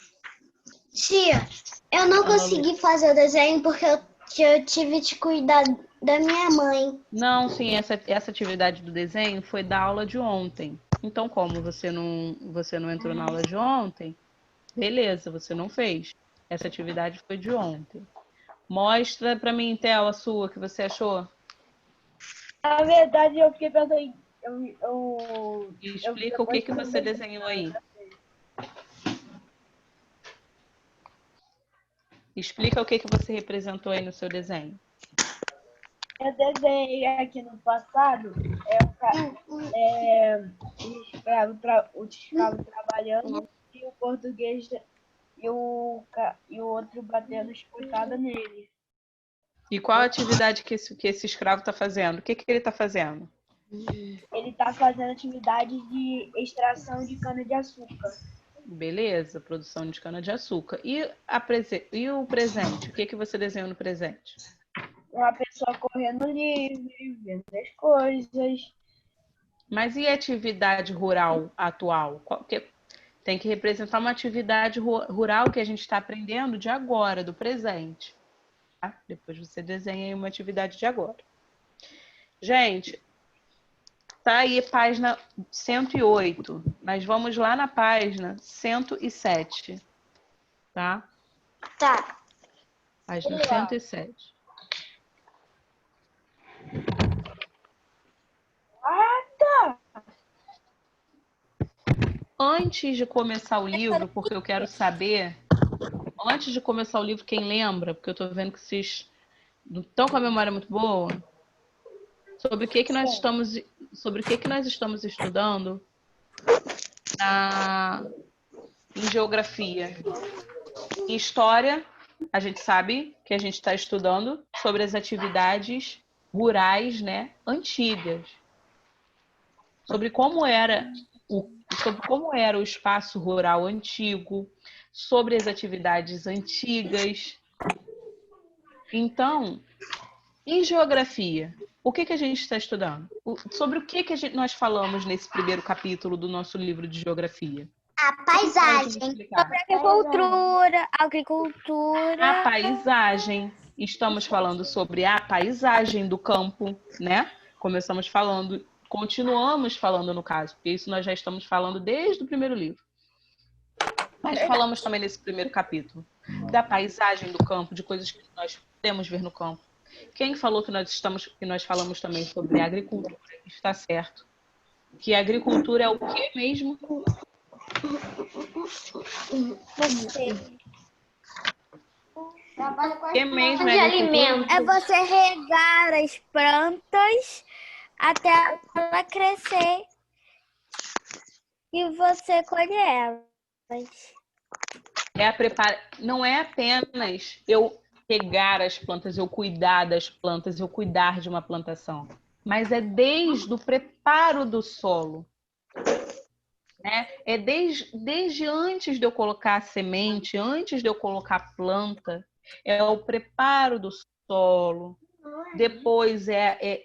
Tia, eu não consegui fazer o desenho porque eu tive de cuidar da minha mãe. Não, sim, essa atividade do desenho foi da aula de ontem. Então, como você não entrou na aula de ontem, beleza, você não fez. Essa atividade foi de ontem. Mostra pra mim, Theo, a sua, que você achou. Na verdade, eu fiquei pensando... Explica o que você desenhou aí. Explica o que você representou aí no seu desenho. Eu desenhei aqui no passado o escravo trabalhando e o português e o outro batendo escutada nele. E qual a atividade que esse escravo está fazendo? O que ele está fazendo? Ele está fazendo atividade de extração de cana-de-açúcar. Beleza, produção de cana-de-açúcar. E o presente? O que você desenhou no presente? Uma pessoa correndo livre, vendo as coisas. Mas e a atividade rural atual? Tem que representar uma atividade rural que a gente está aprendendo de agora, do presente. Tá? Depois você desenha aí uma atividade de agora. Gente, tá aí página 108. Nós vamos lá na página 107. Tá? Tá. Página 107. Antes de começar o livro, porque eu quero saber... Antes de começar o livro, quem lembra? Porque eu tô vendo que vocês Estão com a memória muito boa? Sobre o que que nós estamos estudando em geografia. Em história, a gente sabe que a gente está estudando sobre as atividades rurais, né, antigas. Sobre como era o espaço rural antigo, sobre as atividades antigas. Então, em geografia, o que a gente está estudando? Sobre o que nós falamos nesse primeiro capítulo do nosso livro de geografia? A paisagem. Sobre agricultura, A paisagem. Estamos falando sobre a paisagem do campo, né? Começamos falando, continuamos falando no caso, porque isso nós já estamos falando desde o primeiro livro. Mas falamos também nesse primeiro capítulo da paisagem do campo, de coisas que nós podemos ver no campo. Quem falou que nós falamos também sobre agricultura, está certo. Que a agricultura é o que mesmo? Que mesmo é agricultura? É você regar as plantas até ela crescer e você colher elas. Não é apenas eu regar as plantas, eu cuidar das plantas, eu cuidar de uma plantação, mas é desde o preparo do solo. Né? É desde antes de eu colocar a semente, antes de eu colocar a planta, é o preparo do solo. Depois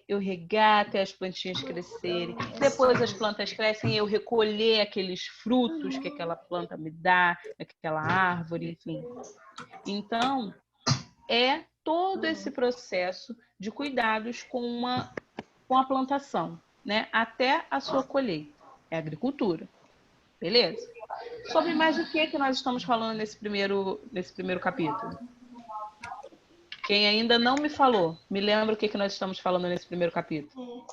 eu regar até as plantinhas crescerem. Depois as plantas crescem e eu recolher aqueles frutos que aquela planta me dá, aquela árvore, enfim. Então, é todo esse processo de cuidados com a plantação, né? Até a sua colheita. É agricultura. Beleza? Sobre mais o que nós estamos falando nesse primeiro capítulo? Quem ainda não me falou, me lembra o que nós estamos falando nesse primeiro capítulo?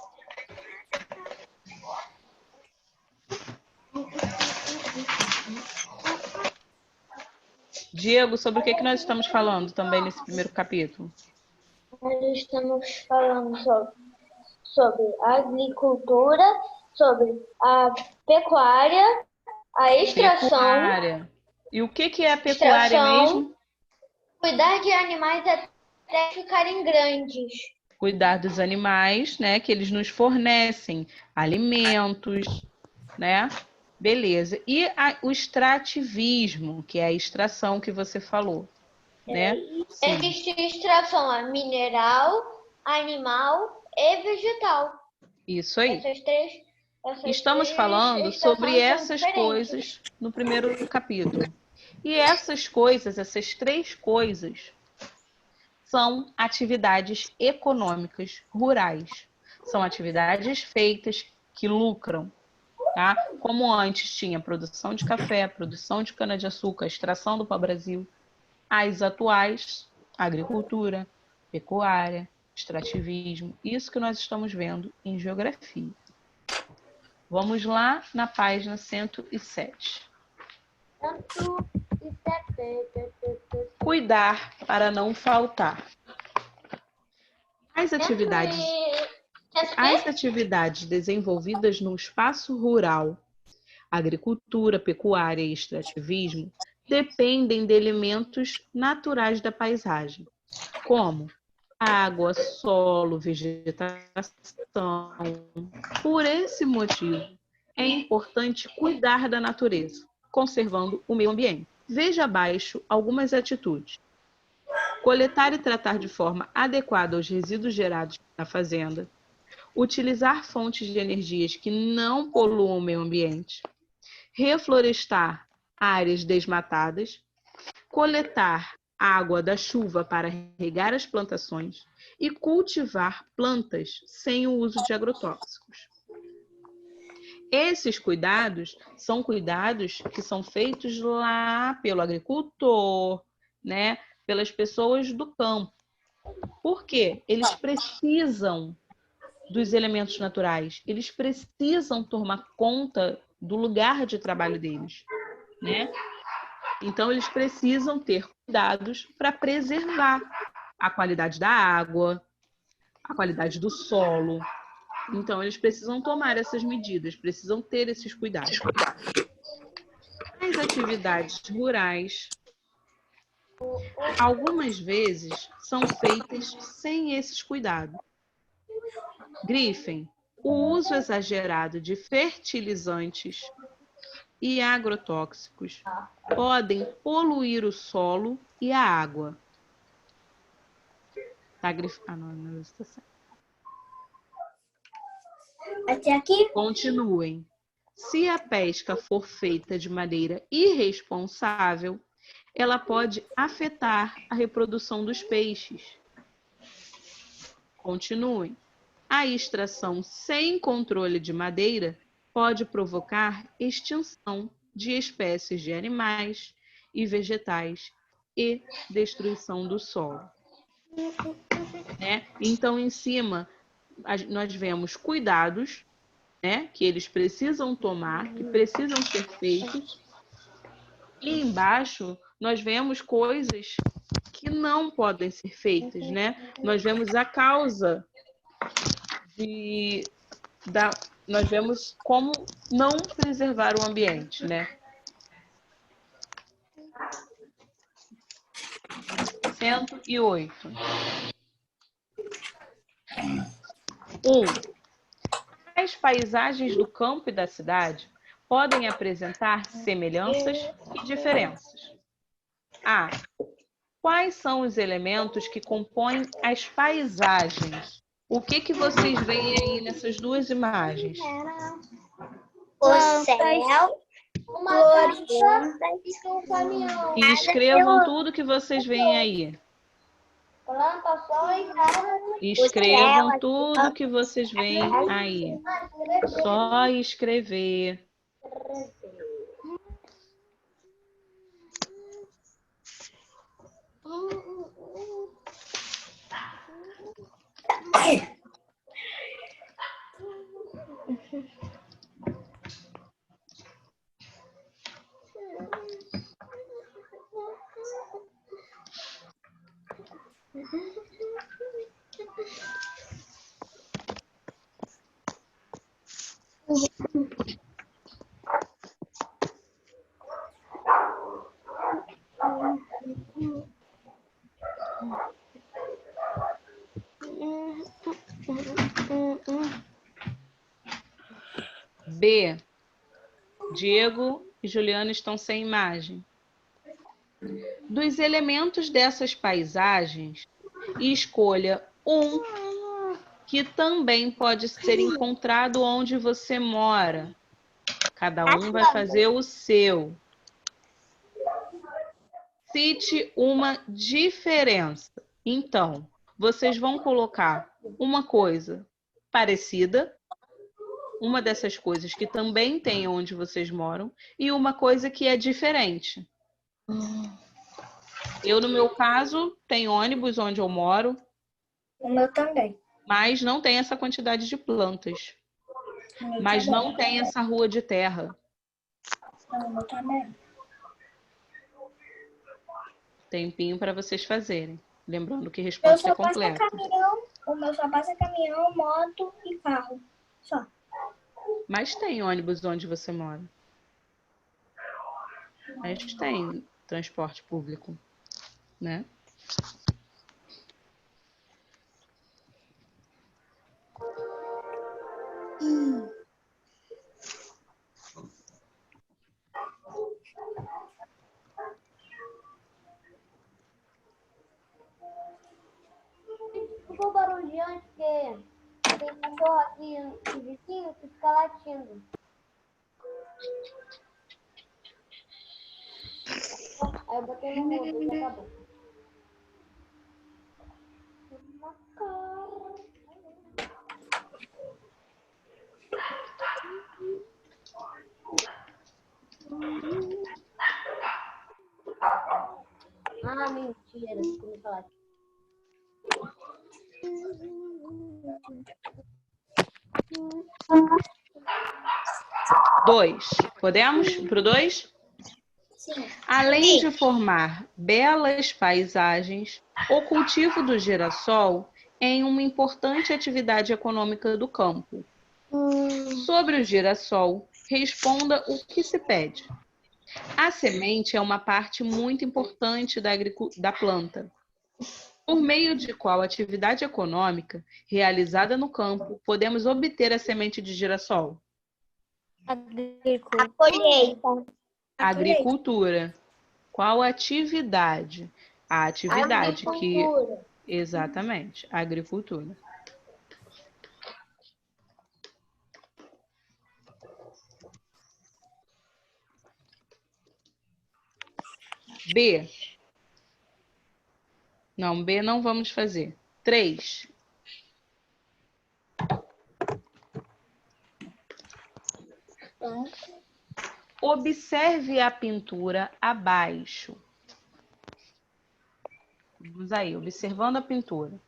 Diego, sobre o que nós estamos falando também nesse primeiro capítulo? Nós estamos falando sobre a agricultura, sobre a pecuária, a extração. Pecuária. E o que é a pecuária extração, mesmo? Cuidar de animais até ficarem grandes. Cuidar dos animais, né? Que eles nos fornecem alimentos, né? Beleza. E o extrativismo, que é a extração que você falou, né? Existe extração mineral, animal e vegetal. Isso aí. Essas Estamos três falando sobre essas coisas no primeiro capítulo. E essas três coisas, são atividades econômicas rurais. São atividades feitas que lucram. Tá? Como antes tinha produção de café, produção de cana-de-açúcar, extração do pau-brasil, as atuais, agricultura, pecuária, extrativismo, isso que nós estamos vendo em geografia. Vamos lá na página 107. Cuidar para não faltar. As atividades desenvolvidas no espaço rural, agricultura, pecuária e extrativismo, dependem de elementos naturais da paisagem, como água, solo, vegetação. Por esse motivo, é importante cuidar da natureza, conservando o meio ambiente. Veja abaixo algumas atitudes. Coletar e tratar de forma adequada os resíduos gerados na fazenda. Utilizar fontes de energias que não poluam o meio ambiente. Reflorestar áreas desmatadas. Coletar água da chuva para regar as plantações e cultivar plantas sem o uso de agrotóxicos. Esses cuidados são cuidados que são feitos lá pelo agricultor, né? Pelas pessoas do campo. Por quê? Eles precisam dos elementos naturais, eles precisam tomar conta do lugar de trabalho deles, né? Então, eles precisam ter cuidados para preservar a qualidade da água, a qualidade do solo. Então, eles precisam tomar essas medidas, precisam ter esses cuidados. As atividades rurais, algumas vezes, são feitas sem esses cuidados. Grifem, o uso exagerado de fertilizantes e agrotóxicos podem poluir o solo e a água. Tá grifado? Não está certo. Até aqui? Continuem. Se a pesca for feita de maneira irresponsável, ela pode afetar a reprodução dos peixes. Continuem. A extração sem controle de madeira pode provocar extinção de espécies de animais e vegetais e destruição do solo. Então, em cima, nós vemos cuidados, que eles precisam tomar, que precisam ser feitos. E embaixo, nós vemos coisas que não podem ser feitas, Nós vemos a causa nós vemos como não preservar o ambiente, 108. 1. As paisagens do campo e da cidade podem apresentar semelhanças e diferenças. A. Quais são os elementos que compõem as paisagens? O que vocês veem aí nessas duas imagens? O céu, Flores. E escrevam tudo que vocês veem aí. plantações, árvores, Escrevam tudo que vocês veem aí. Só escrever. B. Diego e Juliana estão sem imagem. Dos elementos dessas paisagens, escolha um que também pode ser encontrado onde você mora. Cada um vai fazer o seu. Cite uma diferença. Então, vocês vão colocar uma coisa parecida, uma dessas coisas que também tem onde vocês moram, e uma coisa que é diferente. Eu, no meu caso, tem ônibus onde eu moro. O meu também. Mas não tem essa quantidade de plantas. Mas não tem essa rua de terra. O meu também. Tempinho para vocês fazerem. Lembrando que O meu resposta só é passa completa. caminhão, o meu só passa caminhão, moto e carro. Só. Mas tem ônibus onde você mora. Mas tem transporte público, né? ficou barulhante porque tem cachorro aqui no vizinho que fica latindo. Aí eu botei no mudo e acabou. Ah, mentira, ficou me falar. Dois. Podemos pro 2? Sim. Além de formar belas paisagens, O cultivo do girassol é uma importante atividade econômica do campo. Sobre o girassol, responda o que se pede. A semente é uma parte muito importante da planta, por meio de qual atividade econômica realizada no campo podemos obter a semente de girassol? Agricultura. Colheita. Agricultura. Qual atividade? A atividade que... Agricultura. Exatamente, agricultura. B. Não, B não vamos fazer. 3. Observe a pintura abaixo. Vamos aí, observando a pintura.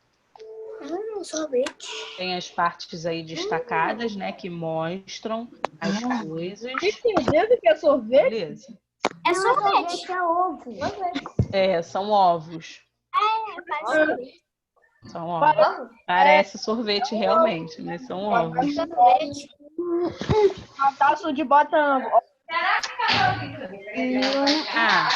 Sorvete. Tem as partes aí destacadas, né, que mostram as coisas. Entendeu o que é sorvete? Beleza. É sorvete. Sorvete é ovo. É, são ovos. Sorvete. São ovos. Parece sorvete realmente, mas são ovos. Um taço de botão. Ah,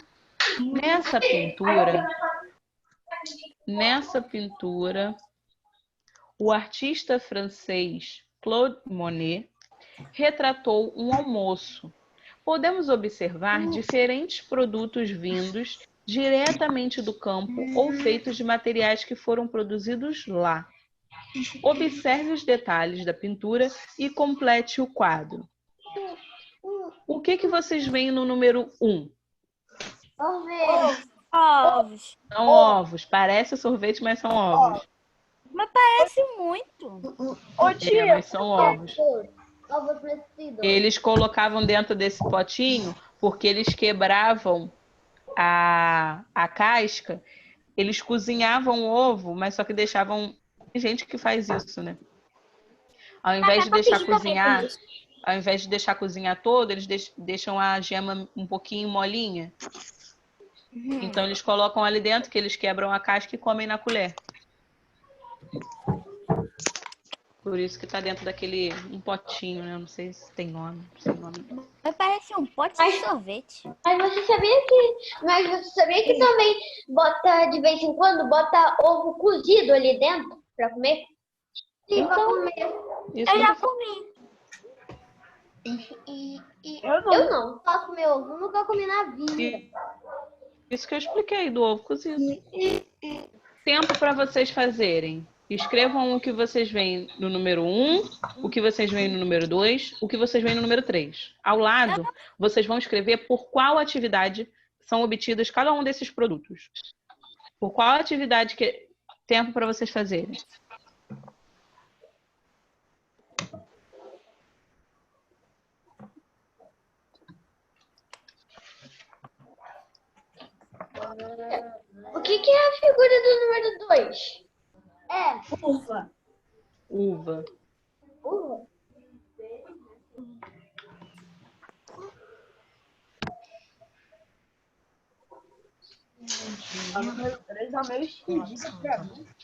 nessa pintura, o artista francês Claude Monet retratou um almoço. Podemos observar diferentes produtos vindos diretamente do campo ou feitos de materiais que foram produzidos lá. Observe os detalhes da pintura e complete o quadro. O que vocês veem no número 1? Sorvete. Ovos. São ovos. Parece sorvete, mas são ovos. Mas parece muito. Ô, É, tia, mas são ovos. Ovo preciso. Eles colocavam dentro desse potinho porque eles quebravam a casca. Eles cozinhavam o ovo, mas só que deixavam... Tem gente que faz isso, né? Ao invés de deixar cozinhar todo, eles deixam a gema um pouquinho molinha. Então eles colocam ali dentro, que eles quebram a casca e comem na colher. Por isso que tá dentro daquele um potinho, né? Não sei se tem nome. Não sei o nome. Mas parece um pote de sorvete. Mas você sabia que também bota, de vez em quando, bota ovo cozido ali dentro pra comer? Sim, pra comer. Isso Eu não já tá- comi. Eu não posso comer ovo, nunca comi na vida. Isso que eu expliquei do ovo cozido. Tempo para vocês fazerem. Escrevam o que vocês veem no número 1, o que vocês veem no número 2, o que vocês veem no número 3. Ao lado, vocês vão escrever por qual atividade são obtidos cada um desses produtos. Por qual atividade que tempo para vocês fazerem. O que é a figura do número 2? Uva. Uva. Uva.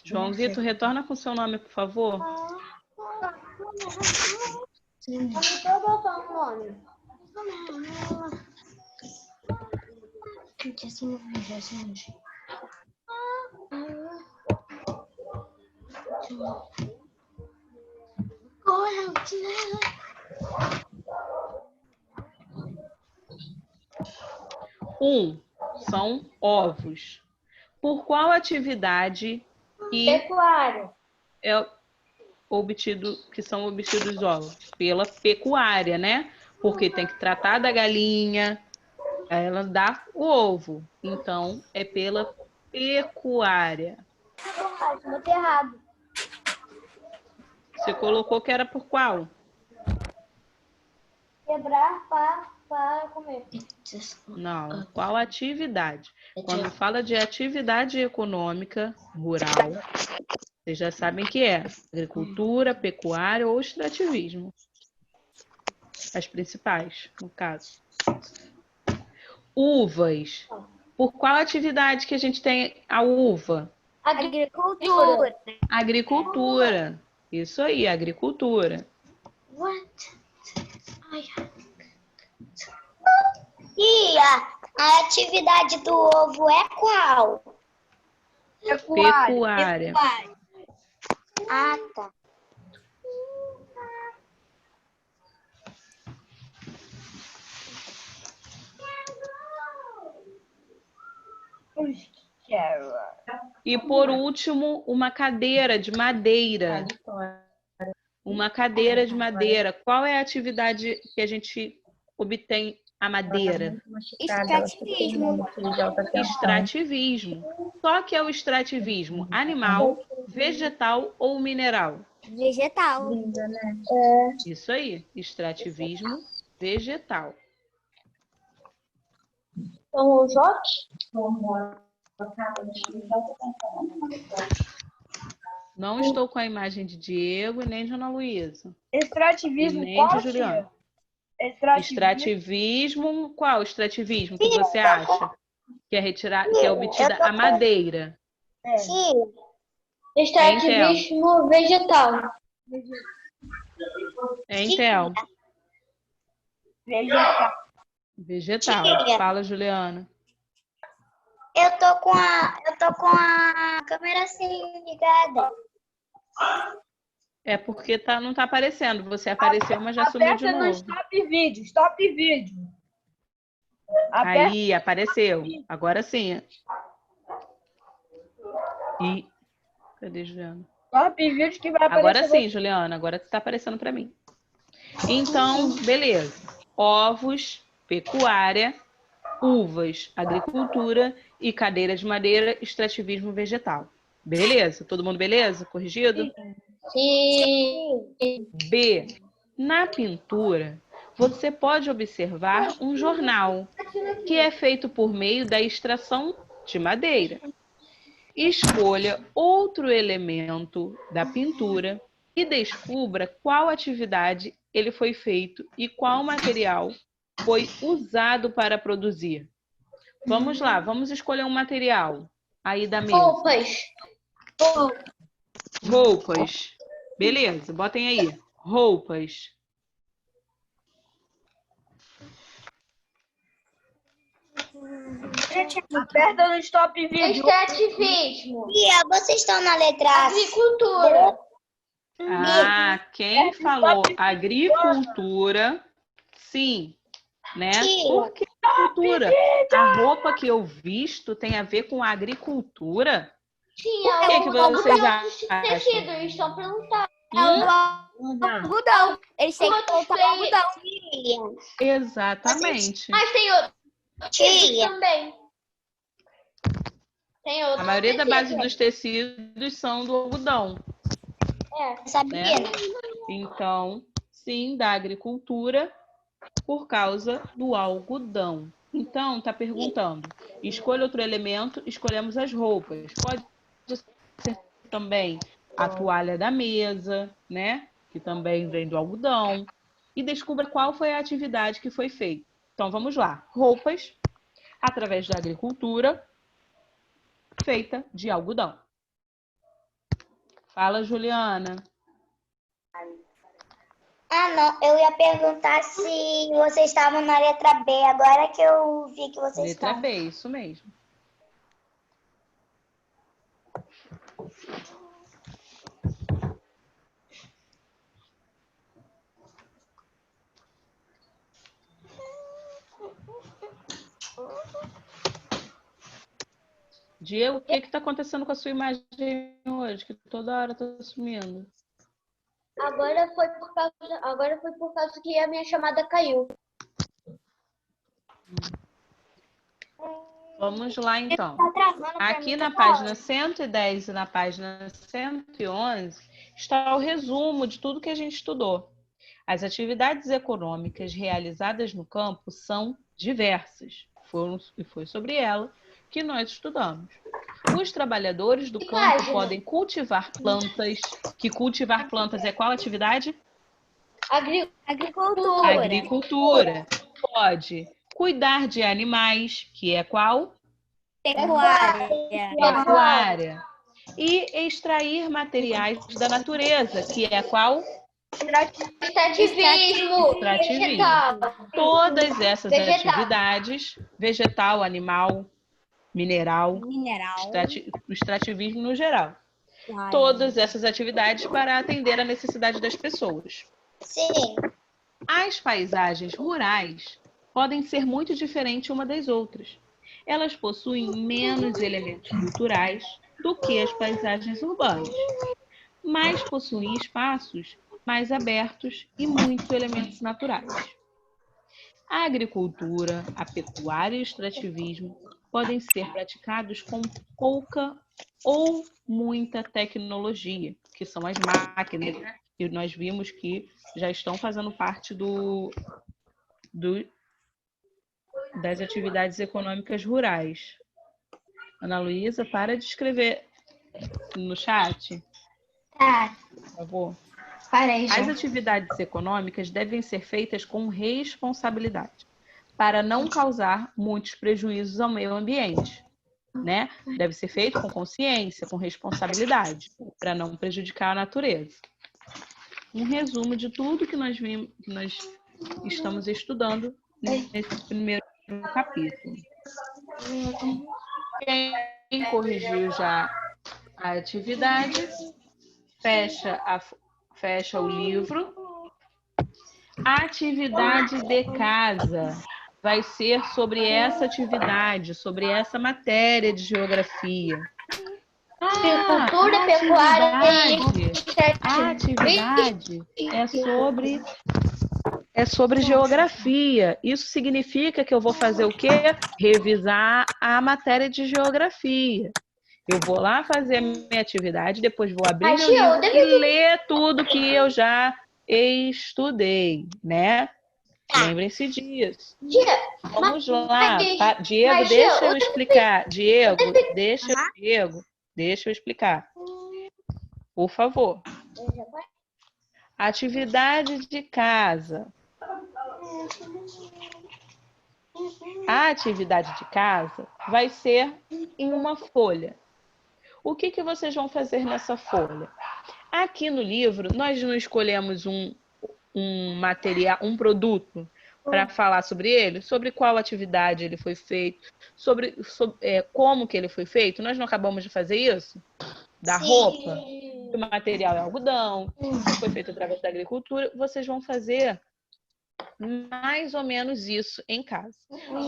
João Vitor, retorna com seu nome, por favor. Deixa eu botar um nome. São ovos. Por qual atividade Pecuário. são obtidos ovos? Pela pecuária, né? Porque tem que tratar da galinha, ela dá o ovo. Então, é pela pecuária. Muito errado. Você colocou que era por qual? Quebrar para comer. Não. Qual atividade? Quando fala de atividade econômica rural, vocês já sabem que é agricultura, pecuária ou extrativismo. As principais, no caso. Uvas. Por qual atividade que a gente tem a uva? Agricultura. Agricultura. Isso aí, agricultura. Tia, a atividade do ovo é qual? Pecuária. Ah, tá. E por último, uma cadeira de madeira. Uma cadeira de madeira. Qual é a atividade que a gente obtém a madeira? Extrativismo. Extrativismo. Só que é o extrativismo animal, vegetal ou mineral? Vegetal. Isso aí, extrativismo vegetal. São os outros? Não estou com a imagem de Diego e nem de Ana Luísa. Extrativismo E nem qual, de Juliana. tia? Extrativismo, qual extrativismo que você acha? Que é retirar, que é obtida a madeira. Sim. Extrativismo vegetal. Então, Vegetal. vegetal. Tia. Fala, Juliana. Eu tô com a câmera assim ligada. É porque não tá aparecendo. Você apareceu, mas já sumiu de Aperta no novo. stop vídeo. Stop vídeo. Aperta. Aí, apareceu. Agora sim. E... Cadê, Juliana? Stop vídeo que vai aparecer. Agora sim, Juliana. Agora está aparecendo para mim. Então, beleza. Ovos, pecuária, uvas, agricultura e cadeira de madeira, extrativismo vegetal. Beleza? Todo mundo beleza? Corrigido? Sim. B. Na pintura, você pode observar um jornal, que é feito por meio da extração de madeira. Escolha outro elemento da pintura e descubra qual atividade ele foi feito e qual material foi usado para produzir. Vamos lá, vamos escolher um material aí da mesa. Roupas. Beleza, botem aí. Roupas. Aperta no stop vídeo. Extrativismo. Tia, vocês estão na letra A. Agricultura. Ah, quem falou agricultura, sim, né? Por que agricultura? A roupa que eu visto tem a ver com agricultura? Por que vocês acham? Tecido, estão perguntando. Algodão. Eles têm que colocar o algodão. Exatamente. Mas tem outro. Tia. Também. Tem outro. A maioria da base dos tecidos são do algodão. Sabia? Né? Então, sim, da agricultura por causa do algodão. Então, está perguntando. Escolha outro elemento, escolhemos as roupas. Pode ser também a toalha da mesa, né? Que também vem do algodão. E descubra qual foi a atividade que foi feita. Então, vamos lá. Roupas, através da agricultura, feita de algodão. Fala, Juliana. Ah, não. Eu ia perguntar se vocês estavam na letra B. Agora que eu vi que vocês Letra estão. B, isso mesmo. Diego, o que está acontecendo com a sua imagem hoje? Que toda hora está sumindo. Agora foi por causa que a minha chamada caiu. Vamos lá, então. Aqui na tá página 110 e na página 111 está o resumo de tudo que a gente estudou. As atividades econômicas realizadas no campo são diversas. Foi sobre ela que nós estudamos. Os trabalhadores do campo podem cultivar plantas. Que cultivar plantas é qual atividade? Agricultura. Agricultura. Pode cuidar de animais, que é qual? Pecuária. Pecuária. E extrair materiais da natureza, que é qual? Extrativismo. Extrativismo. Vegetal. Todas essas Vegetal. atividades, vegetal, animal, mineral, Mineral. o extrativismo no geral. Claro. Todas essas atividades para atender a necessidade das pessoas. Sim. As paisagens rurais podem ser muito diferentes uma das outras. Elas possuem menos elementos culturais do que as paisagens urbanas, mas possuem espaços mais abertos e muitos elementos naturais. A agricultura, a pecuária e o extrativismo podem ser praticados com pouca ou muita tecnologia, que são as máquinas, que nós vimos que já estão fazendo parte das atividades econômicas rurais. Ana Luísa, para de escrever no chat. Tá, Por favor. parei já. As atividades econômicas devem ser feitas com responsabilidade, para não causar muitos prejuízos ao meio ambiente, né? Deve ser feito com consciência, com responsabilidade, para não prejudicar a natureza. Um resumo de tudo que nós vimos, que nós estamos estudando nesse primeiro capítulo. Quem corrigiu já a atividade, fecha o livro. A atividade de casa vai ser sobre essa atividade, sobre essa matéria de geografia. Agricultura, pecuária A atividade é sobre geografia. Isso significa que eu vou fazer o quê? Revisar a matéria de geografia. Eu vou lá fazer a minha atividade, depois vou abrir meu livro e ler tudo que eu já estudei, né? Lembrem-se disso. Vamos lá. Diego, deixa eu explicar. Diego, deixa eu explicar. Por favor. Atividade de casa. A atividade de casa vai ser em uma folha. O que vocês vão fazer nessa folha? Aqui no livro, nós não escolhemos um material, um produto para falar sobre ele, sobre qual atividade ele foi feito, sobre como que ele foi feito. Nós não acabamos de fazer isso? Da roupa, o material é algodão, foi feito através da agricultura. Vocês vão fazer mais ou menos isso em casa,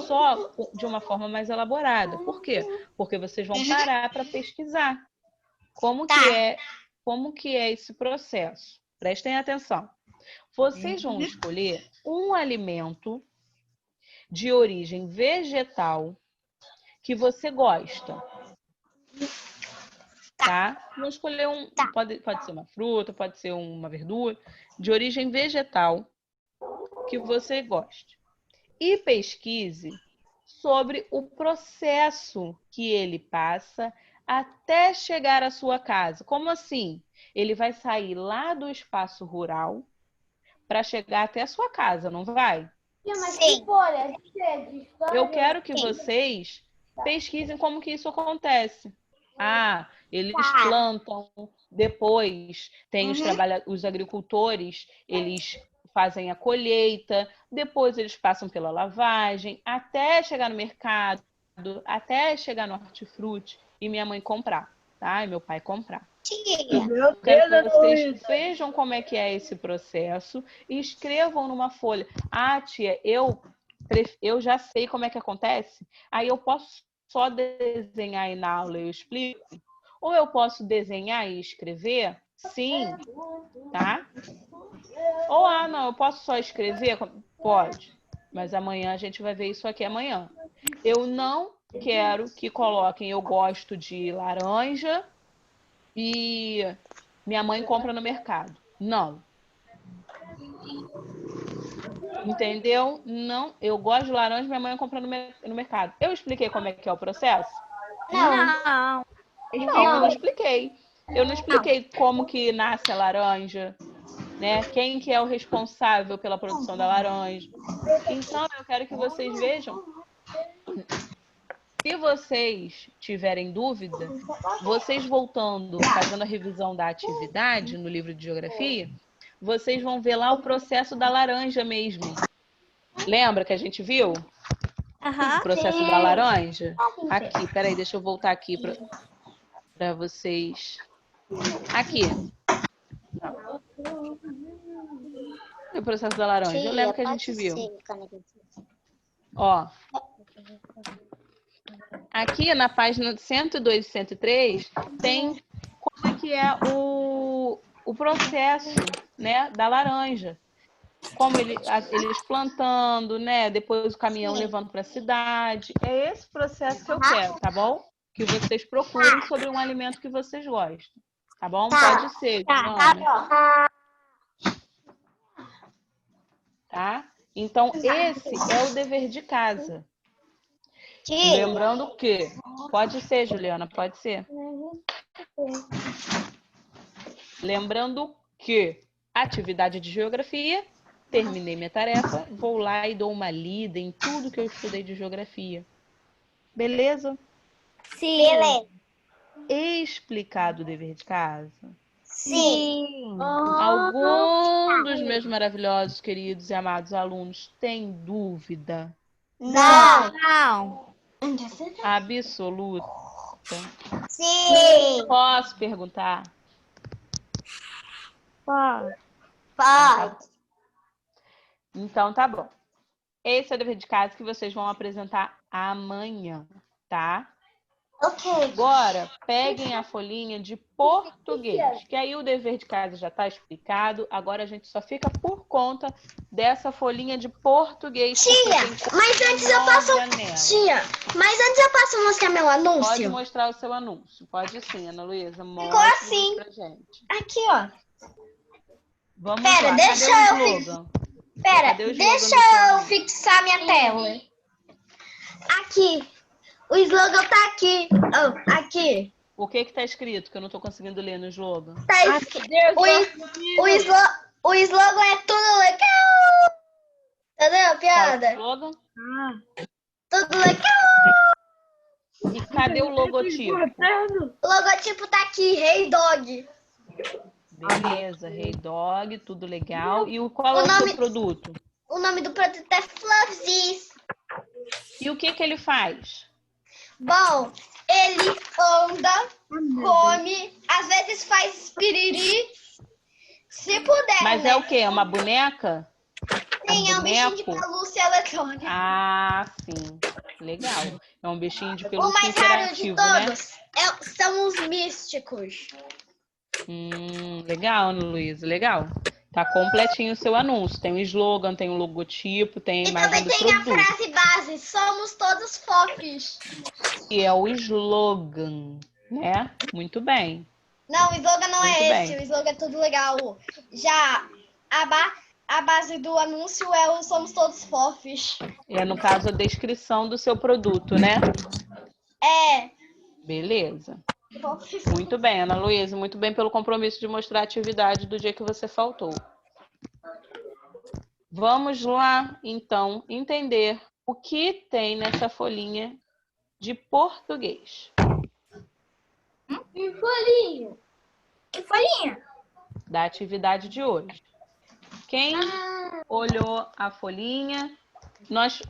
só de uma forma mais elaborada. Por quê? Porque vocês vão parar para pesquisar como que é esse processo. Prestem atenção. Vocês vão escolher um alimento de origem vegetal que você gosta. Tá? Vou escolher pode ser uma fruta, pode ser uma verdura, de origem vegetal que você goste. E pesquise sobre o processo que ele passa até chegar à sua casa. Como assim? Ele vai sair lá do espaço rural para chegar até a sua casa, não vai? Sim. Eu quero que vocês pesquisem como que isso acontece. Eles plantam, depois tem os agricultores, eles fazem a colheita, depois eles passam pela lavagem, até chegar no mercado, até chegar no hortifruti e minha mãe comprar, tá? E meu pai comprar. Eu quero que vocês vejam como é que é esse processo e escrevam numa folha. Tia, eu já sei como é que acontece, aí eu posso só desenhar aí na aula e eu explico? Ou eu posso desenhar e escrever? Sim, tá? Ou, não, eu posso só escrever? Pode, mas amanhã a gente vai ver isso aqui amanhã. Eu não quero que coloquem eu gosto de laranja e minha mãe compra no mercado. Não. Entendeu? Não, eu gosto de laranja, minha mãe compra no mercado. Eu expliquei como é que é o processo? Não. Não, eu não expliquei. Eu não expliquei como que nasce a laranja, né? Quem que é o responsável pela produção da laranja. Então, eu quero que vocês vejam Se vocês tiverem dúvida, vocês voltando, fazendo a revisão da atividade no livro de geografia, vocês vão ver lá o processo da laranja mesmo. Lembra que a gente viu? O processo da laranja? Aqui, peraí, deixa eu voltar aqui para vocês. Aqui. O processo da laranja. Eu lembro que a gente viu. Ó. Aqui na página 102 e 103 tem como é que é o processo, né, da laranja. Como eles plantando, né? Depois o caminhão levando para a cidade. É esse processo que eu quero, tá bom? Que vocês procurem sobre um alimento que vocês gostam. Tá bom? Pode ser, Joana. Tá? Então, esse é o dever de casa. Lembrando que... Pode ser, Juliana, pode ser. Lembrando que atividade de geografia, terminei minha tarefa, vou lá e dou uma lida em tudo que eu estudei de geografia. Beleza? Sim. Beleza. Explicado o dever de casa? Sim. Algum dos meus maravilhosos, queridos e amados alunos tem dúvida? Não. Absoluta? Sim. Posso perguntar? Pode. Então, tá bom. Esse é o dever de casa que vocês vão apresentar amanhã, tá? Ok. Agora, peguem a folhinha de português, que aí o dever de casa já está explicado. Agora a gente só fica por conta dessa folhinha de português. Mas antes eu posso mostrar meu anúncio? Pode mostrar o seu anúncio. Pode sim, Ana Luísa. Ficou assim. Pra gente. Aqui, ó. Vamos Pera, lá. deixa eu fixar minha tela. Aqui. O slogan tá aqui. Oh, aqui. O que tá escrito que eu não tô conseguindo ler no slogan? Tá escrito. O slogan é tudo legal. Entendeu a piada? Slogan? Tudo legal. E cadê o logotipo? O logotipo tá aqui, Hey Dog. Beleza, Hey Dog, tudo legal. E qual é o seu produto? O nome do produto é Fluffzies. E o que ele faz? Bom, ele anda, come, às vezes faz piriri, se puder. Mas né? é o quê? É uma boneca? Sim, é um bichinho de pelúcia eletrônica. Ah, sim. Legal. É um bichinho de pelúcia o mais raro de interativo, todos né? São os místicos. Legal, Ana Luísa, legal. Tá completinho o seu anúncio. Tem o slogan, tem o logotipo, tem a imagem do produto. E também tem a frase base, somos todos fofos. E é o slogan, né? Muito bem. Não, o slogan não Muito é esse, bem. o slogan é tudo legal. Já a base do anúncio é o somos todos fofos. É, no caso, a descrição do seu produto, né? É. Beleza. Muito bem, Ana Luísa, muito bem pelo compromisso de mostrar a atividade do dia que você faltou. Vamos lá, então, entender o que tem nessa folhinha de português. Que folhinha? Que folhinha? Da atividade de hoje. Quem olhou a folhinha? Nós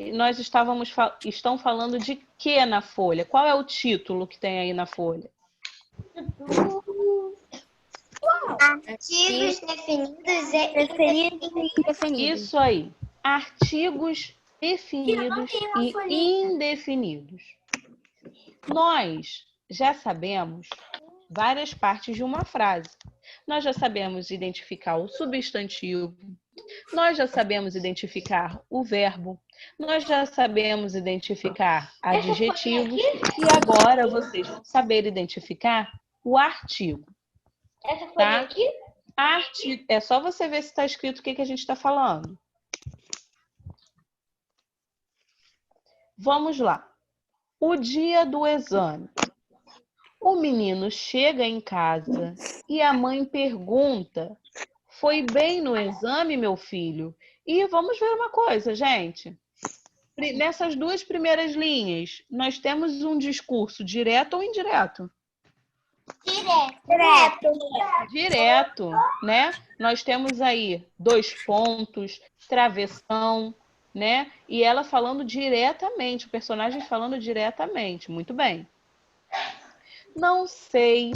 estão falando de que na folha? Qual é o título que tem aí na folha? Artigos definidos e indefinidos. Isso aí. Artigos definidos e indefinidos. Nós já sabemos várias partes de uma frase. Nós já sabemos identificar o substantivo. Nós já sabemos identificar o verbo. Nós já sabemos identificar adjetivos. E agora vocês vão saber identificar o artigo. Essa folha Tá? aqui? Artigo. É só você ver se está escrito o que a gente está falando. Vamos lá. O dia do exame. O menino chega em casa e a mãe pergunta: foi bem no exame, meu filho? E vamos ver uma coisa, gente. nessas duas primeiras linhas, nós temos um discurso direto ou indireto? Direto, né? Nós temos aí 2 pontos, travessão, né? E ela falando diretamente, o personagem falando diretamente. Muito bem. Não sei.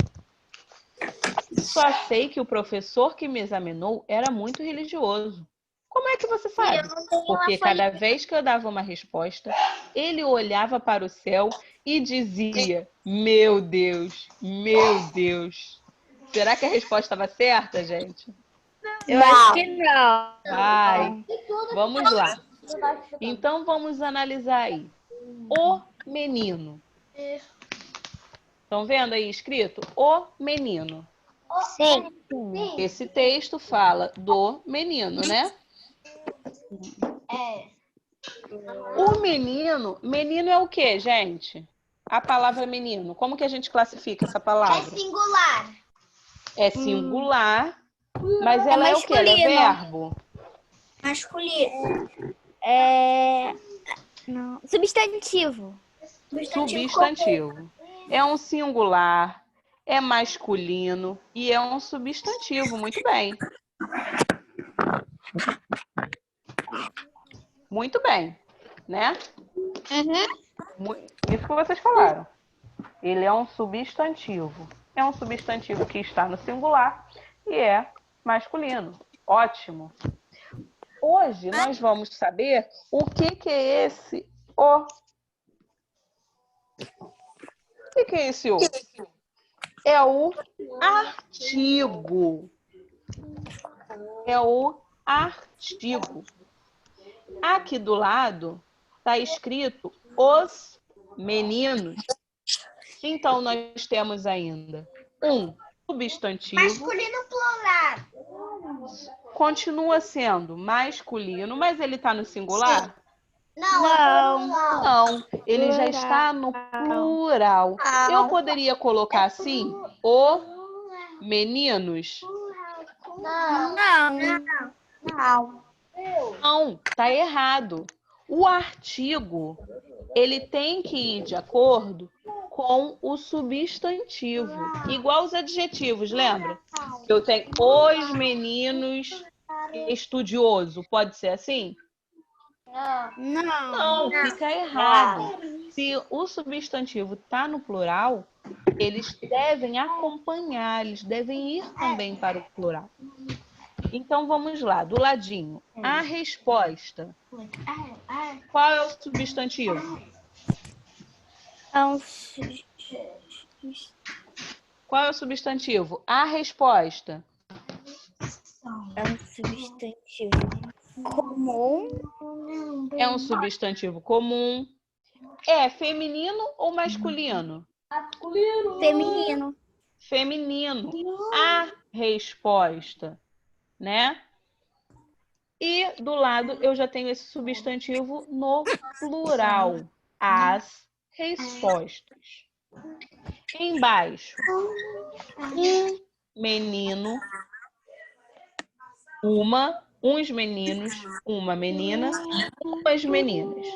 Só sei que o professor que me examinou era muito religioso. Como é que você sabe? Porque cada vez que eu dava uma resposta, ele olhava para o céu e dizia: meu Deus, meu Deus. Será que a resposta estava certa, gente? Eu acho que não. Vai. Vamos lá. Então vamos analisar aí. O menino. Estão vendo aí escrito? O menino. Sim. Esse texto fala do menino, né? O menino é o quê, gente? A palavra menino, como que a gente classifica essa palavra? Singular. É singular, mas ela é o quê? Ela é verbo? Masculino. Não. Substantivo. Substantivo. É um singular, é masculino e é um substantivo. Muito bem. Muito bem, né? Isso que vocês falaram. Ele é um substantivo. É um substantivo que está no singular e é masculino. Ótimo. Hoje nós vamos saber o que é esse o. O que é esse o? É o artigo. É o artigo. Aqui do lado está escrito os meninos. Então, nós temos ainda um substantivo. Masculino plural. Continua sendo masculino, mas ele está no singular? Não. Não, ele já está no plural. Eu poderia colocar assim, o meninos? Não, tá errado. O artigo, ele tem que ir de acordo com o substantivo. Igual os adjetivos, lembra? Eu tenho os meninos estudioso. Pode ser assim? Não, fica errado. Se o substantivo está no plural, eles devem acompanhar, eles devem ir também para o plural. Então, vamos lá, do ladinho. A resposta. Qual é o substantivo? Qual é o substantivo? A resposta. É um substantivo comum. É um substantivo comum. É feminino ou masculino? Feminino. Feminino. A resposta, né? E do lado eu já tenho esse substantivo no plural. As respostas. Embaixo, um menino, uns meninos, uma menina, umas meninas.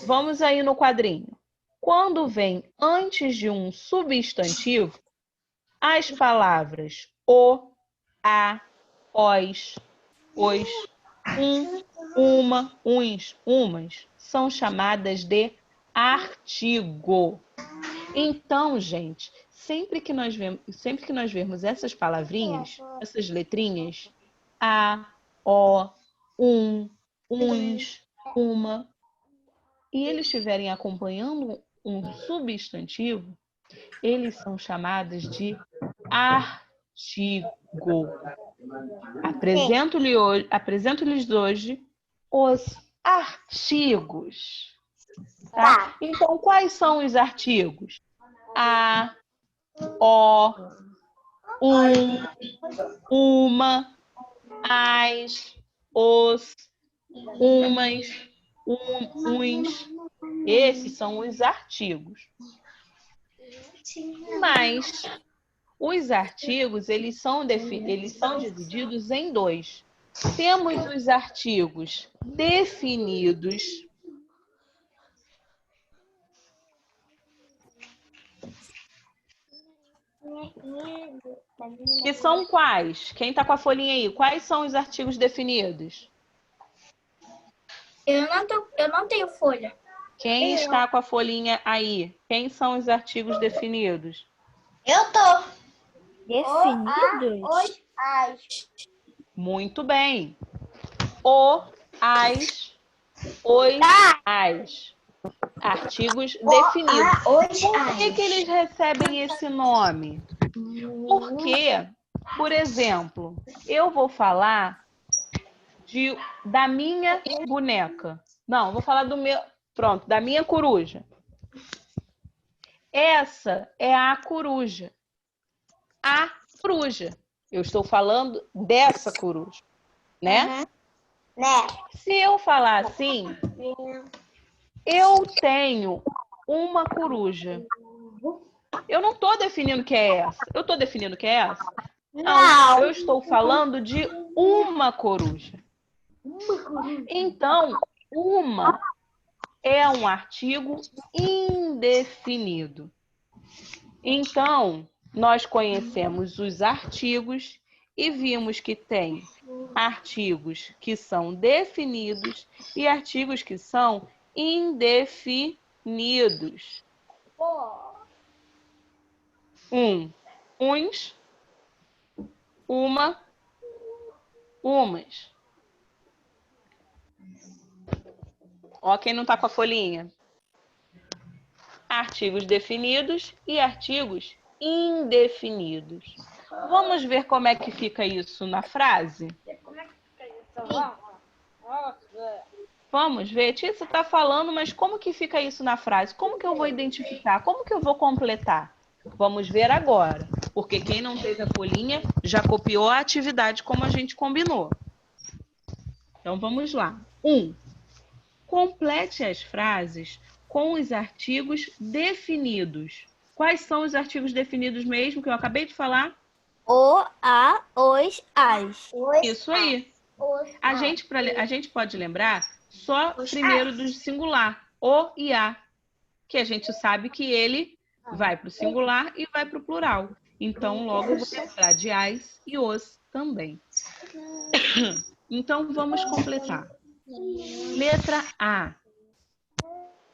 Vamos aí no quadrinho. Quando vem antes de um substantivo, as palavras o, a, os, uma, uns, umas são chamadas de artigo. Então, gente, sempre que nós vermos essas palavrinhas, essas letrinhas, a, o, uns, uma, e eles estiverem acompanhando um substantivo, eles são chamados de artigo. Apresento-lhes hoje os artigos. Tá? Então, quais são os artigos? A, o, uma, as, os, umas, uns. Esses são os artigos. Mas os artigos, eles são divididos em dois. Temos os artigos definidos. Que são quais? Quem está com a folhinha aí? Quais são os artigos definidos? Eu não tenho folha. Quem está com a folhinha aí? Quem são os artigos definidos? Eu tô. Definidos? Muito bem. O, as, os, as. Artigos definidos. Por que eles recebem esse nome? Porque, por exemplo, eu vou falar da minha boneca. Não, vou falar do meu... Pronto, da minha coruja. Essa é a coruja. A coruja. Eu estou falando dessa coruja, né? Se eu falar assim, eu tenho uma coruja. Eu não estou definindo que é essa. Eu estou definindo que é essa? Não. Eu estou falando de uma coruja. Então, uma é um artigo indefinido. Então, nós conhecemos os artigos e vimos que tem artigos que são definidos e artigos que são indefinidos. Uns, uma, umas. Ó, quem não tá com a folhinha. Artigos definidos e artigos indefinidos. Vamos ver como é que fica isso na frase? Vamos ver. Tícia está falando, mas como que fica isso na frase? Como que eu vou identificar? Como que eu vou completar? Vamos ver agora. Porque quem não teve a folhinha já copiou a atividade como a gente combinou. Então, vamos lá. 1. Complete as frases com os artigos definidos. Quais são os artigos definidos mesmo que eu acabei de falar? O, a, os, as. Isso aí. A gente pode lembrar só primeiro do singular, o e a, que a gente sabe que ele vai para o singular e vai para o plural. Então, logo eu vou lembrar de as e os também. Então, vamos completar. Letra A.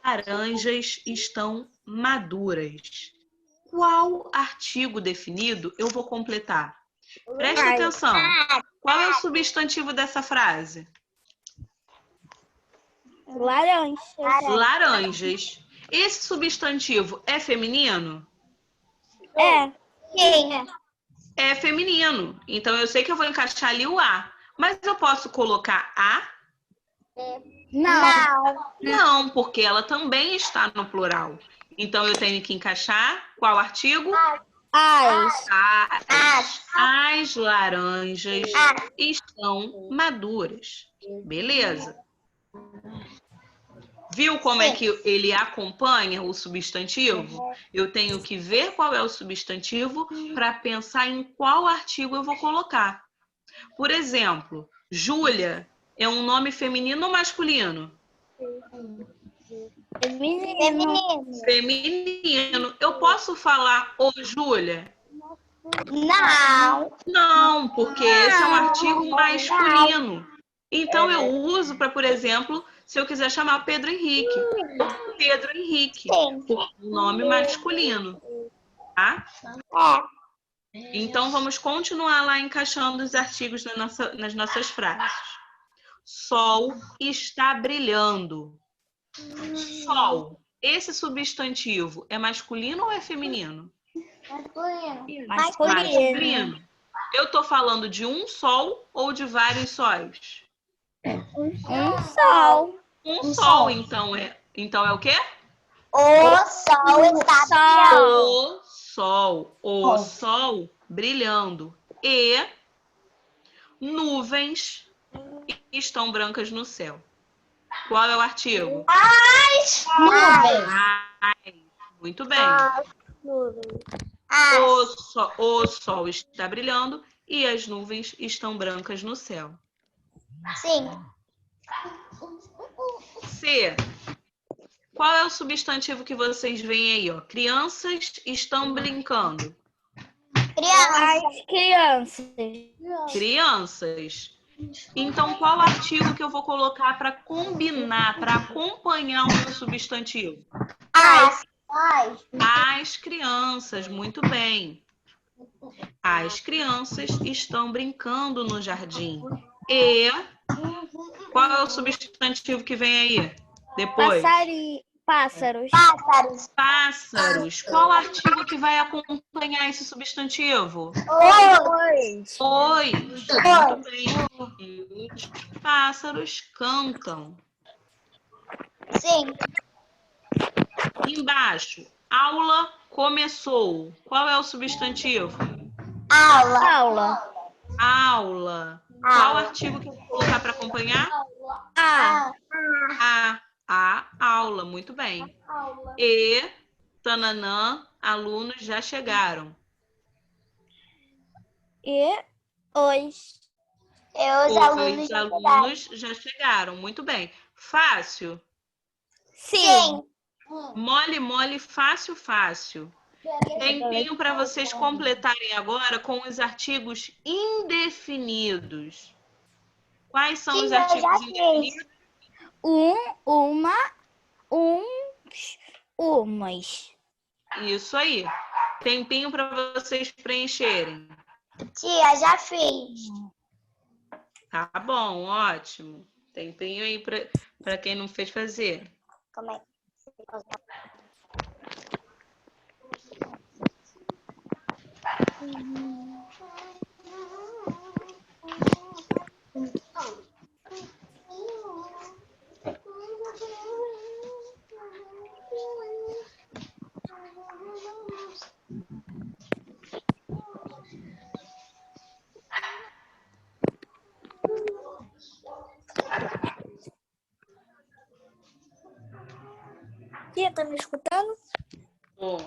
Laranjas estão maduras. Qual artigo definido eu vou completar? Preste atenção. Qual é o substantivo dessa frase? Laranjas. Laranjas. Esse substantivo é feminino? É. Sim. É feminino. Então, eu sei que eu vou encaixar ali o A. Mas eu posso colocar A? Não. Não, porque ela também está no plural. Então, eu tenho que encaixar qual artigo? As. As laranjas estão maduras. Beleza. Viu como é que ele acompanha o substantivo? Eu tenho que ver qual é o substantivo para pensar em qual artigo eu vou colocar. Por exemplo, Júlia é um nome feminino ou masculino? Feminino. Eu posso falar ô Júlia? Não, porque esse é um artigo masculino. Então eu uso para, por exemplo, se eu quiser chamar Pedro Henrique. Pedro Henrique, por nome masculino. Tá? Então vamos continuar lá encaixando os artigos nas nossas frases. Sol está brilhando. Sol. Esse substantivo é masculino ou é feminino? Masculino. Eu estou falando de um sol ou de vários sóis? Um sol. Um sol, então é o quê? O sol está brilhando. O sol brilhando. E nuvens estão brancas no céu. Qual é o artigo? Nuvens. Muito bem. O sol está brilhando e as nuvens estão brancas no céu. Sim. C. Qual é o substantivo que vocês veem aí, ó? Crianças estão brincando. As crianças. Crianças. Então, qual artigo que eu vou colocar para combinar, para acompanhar o meu substantivo? As crianças, muito bem. As crianças estão brincando no jardim. E qual é o substantivo que vem aí? Depois. Pássaros. Pássaros. Qual artigo que vai acompanhar esse substantivo? Os. Muito bem. E os pássaros cantam. Sim. Embaixo. Aula começou. Qual é o substantivo? Aula. Aula. Qual artigo que eu vou colocar para acompanhar? A aula. Muito bem. E, tananã, alunos já chegaram. E os Os alunos. Os alunos já chegaram. Muito bem. Fácil. Sim. Mole, mole, fácil, fácil. Tempinho para vocês completarem agora com os artigos indefinidos. Quais são os artigos indefinidos? Uma, uns, umas. Isso aí. Tempinho para vocês preencherem. Tia, já fiz. Tá bom, ótimo. Tempinho aí para quem não fez fazer. Como é? Tia, tá me escutando? Bom,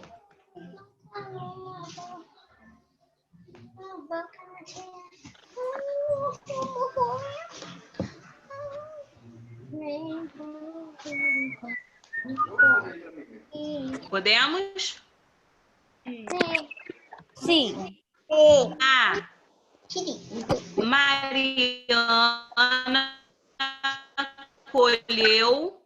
podemos? Sim. A. Mariana colheu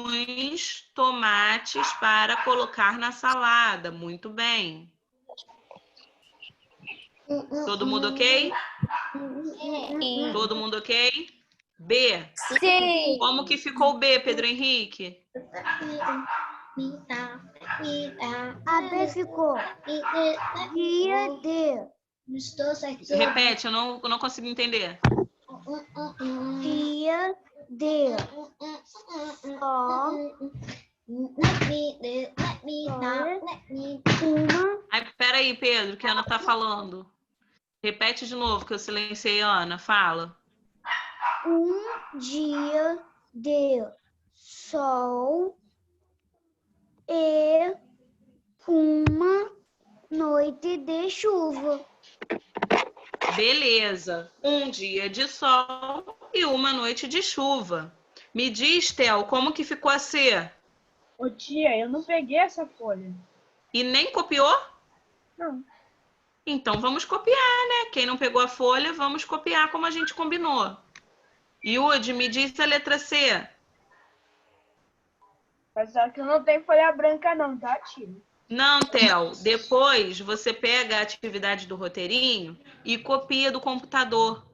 Uns tomates para colocar na salada. Muito bem. Todo mundo ok? e Todo mundo ok? B. sim. Como que ficou o B, Pedro Henrique? A B ficou dia de. Repete, eu não consigo entender. Dia de. Só. Uma. Ai, peraí, Pedro, que a Ana tá falando. Repete de novo, que eu silenciei a Ana. Fala. Um dia de sol e uma noite de chuva. Beleza. Um dia de sol e uma noite de chuva. Me diz, Theo, como que ficou a C? Ô tia, eu não peguei essa folha. E nem copiou? Não. Então vamos copiar, né? Quem não pegou a folha, vamos copiar como a gente combinou. Yudi, me diz a letra C. Mas só que eu não tenho folha branca não, tá, tia? Não, Theo. Depois você pega a atividade do roteirinho e copia do computador,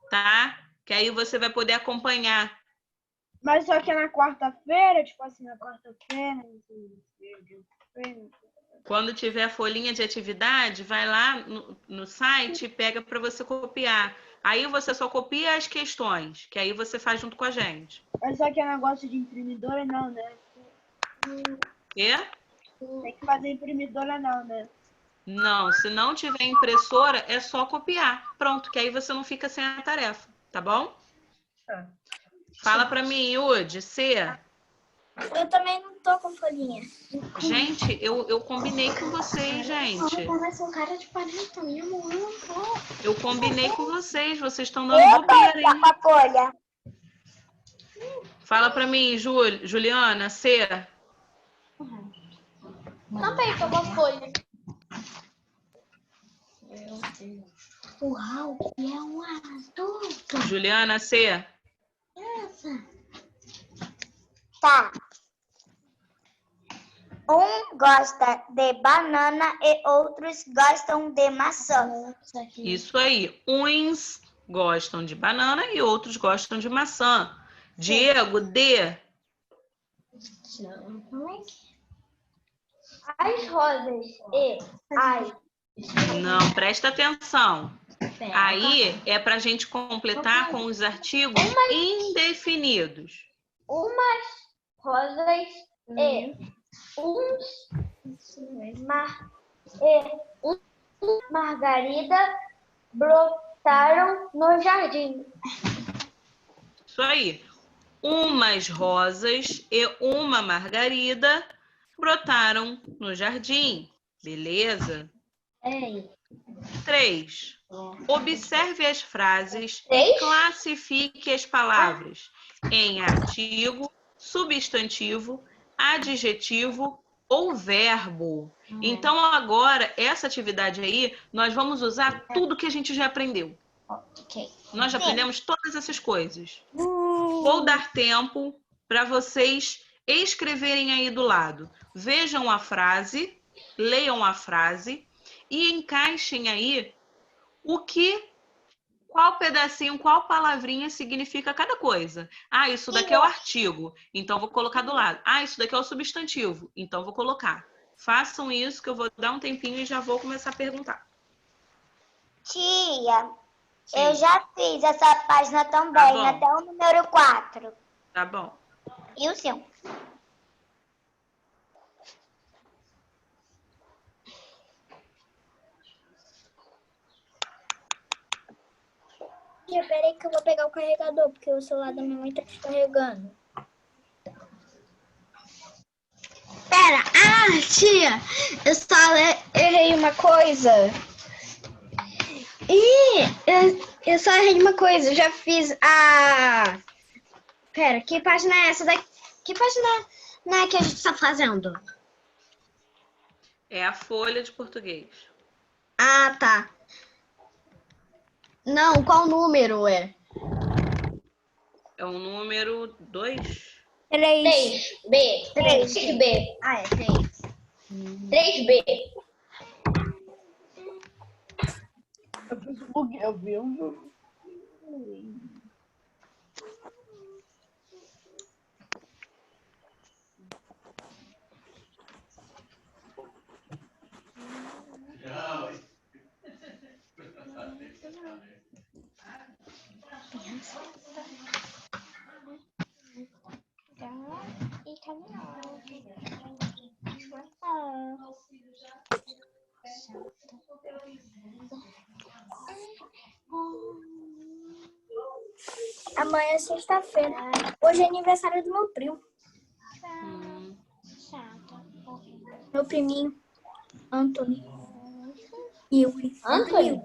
tá? Que aí você vai poder acompanhar. Mas só que é na quarta-feira, tipo assim, na quarta-feira. Quando tiver a folhinha de atividade, vai lá no site e pega para você copiar. Aí você só copia as questões, que aí você faz junto com a gente. Mas só que é negócio de imprimidora não, né? Quê? Tem que fazer imprimidora não, né? Não, se não tiver impressora, é só copiar. Pronto, que aí você não fica sem a tarefa, tá bom? Tá. Fala para mim, Yudi, C. Eu também não tô com folhinha. Gente, eu combinei com vocês, gente. Parece um cara de 40 mesmo. Eu combinei com vocês. Vocês estão dando bobeira, hein? Com a folha. Fala pra mim, Juliana, C. Também tô com a folha. O Hulk é um adulto. Juliana, C. Tá. Um gosta de banana e outros gostam de maçã. Isso aí. Uns gostam de banana e outros gostam de maçã. Diego, D. As rosas e as... Não, presta atenção. Aí é pra gente completar com os artigos indefinidos. Umas rosas e margarida brotaram no jardim. Isso aí. Umas rosas e uma margarida brotaram no jardim. Beleza? 3. Observe as frases e classifique as palavras em artigo, substantivo, adjetivo ou verbo. Então, agora, essa atividade aí, nós vamos usar tudo que a gente já aprendeu. Nós já aprendemos todas essas coisas. Vou dar tempo para vocês escreverem aí do lado. Vejam a frase, leiam a frase e encaixem aí qual pedacinho, qual palavrinha significa cada coisa. Ah, isso daqui é o artigo, então vou colocar do lado. Ah, isso daqui é o substantivo, então vou colocar. Façam isso que eu vou dar um tempinho e já vou começar a perguntar. Tia, Sim. eu já fiz essa página também, Tá até o número 4. Tá bom. E o 5? Tia, peraí que eu vou pegar o carregador, porque o celular da minha mãe tá descarregando. Pera, tia, eu só errei uma coisa. Eu só errei uma coisa, eu já fiz a... Pera, que página é essa daqui? Que página é que a gente tá fazendo? É a folha de português. Ah, tá. Não, qual número é? É o número 2. 3. 3B. 3B. Ah, é 3. 3B. Eu vi um... Amanhã é sexta-feira. Hoje é aniversário do meu primo. Meu priminho, Anthony. Yuri. Anthony?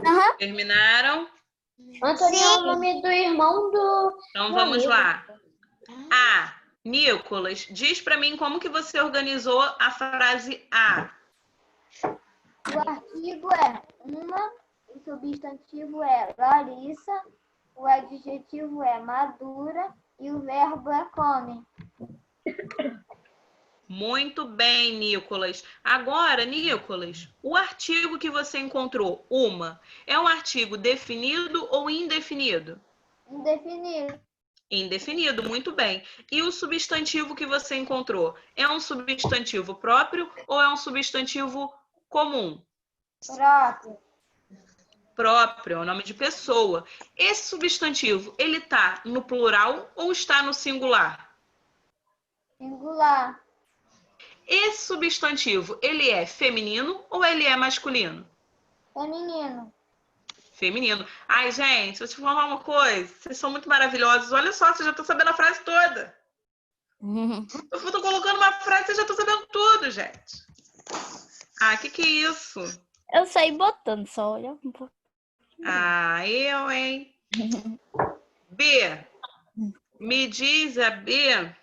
Aham. Terminaram? Anthony é o nome do irmão do... Então do vamos amigo. lá. A. Nicolas, diz para mim como que você organizou a frase A. O artigo é uma, o substantivo é Larissa, o adjetivo é madura e o verbo é come. Muito bem, Nicolas. Agora, Nicolas, o artigo que você encontrou, uma, é um artigo definido ou indefinido? Indefinido. Indefinido, muito bem. E o substantivo que você encontrou, é um substantivo próprio ou é um substantivo comum? Próprio. Próprio, é o nome de pessoa. Esse substantivo, ele está no plural ou está no singular? Singular. Esse substantivo, ele é feminino ou ele é masculino? Feminino. Feminino. Ai, gente, vou te falar uma coisa. Vocês são muito maravilhosos. Olha só, vocês já estão sabendo a frase toda. Eu tô colocando uma frase e já tô sabendo tudo, gente. Ah, que é isso? Eu saí botando, só olha um pouco. Ah, eu, hein? B. Me diz a B.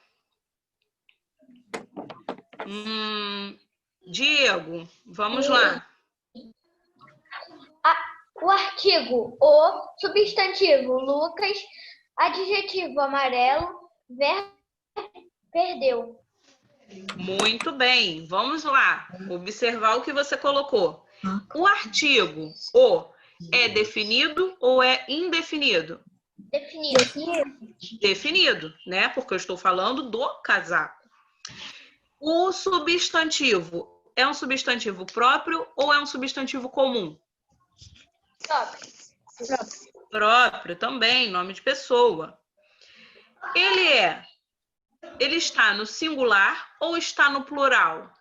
Diego, vamos lá. O artigo, o substantivo, Lucas, adjetivo, amarelo, verbo, perdeu. Muito bem, vamos lá. Observar o que você colocou. O artigo, o, é definido ou é indefinido? Definido. Definido, né? Porque eu estou falando do casaco. O substantivo é um substantivo próprio ou é um substantivo comum? Próprio também, nome de pessoa. Ele está no singular ou está no plural?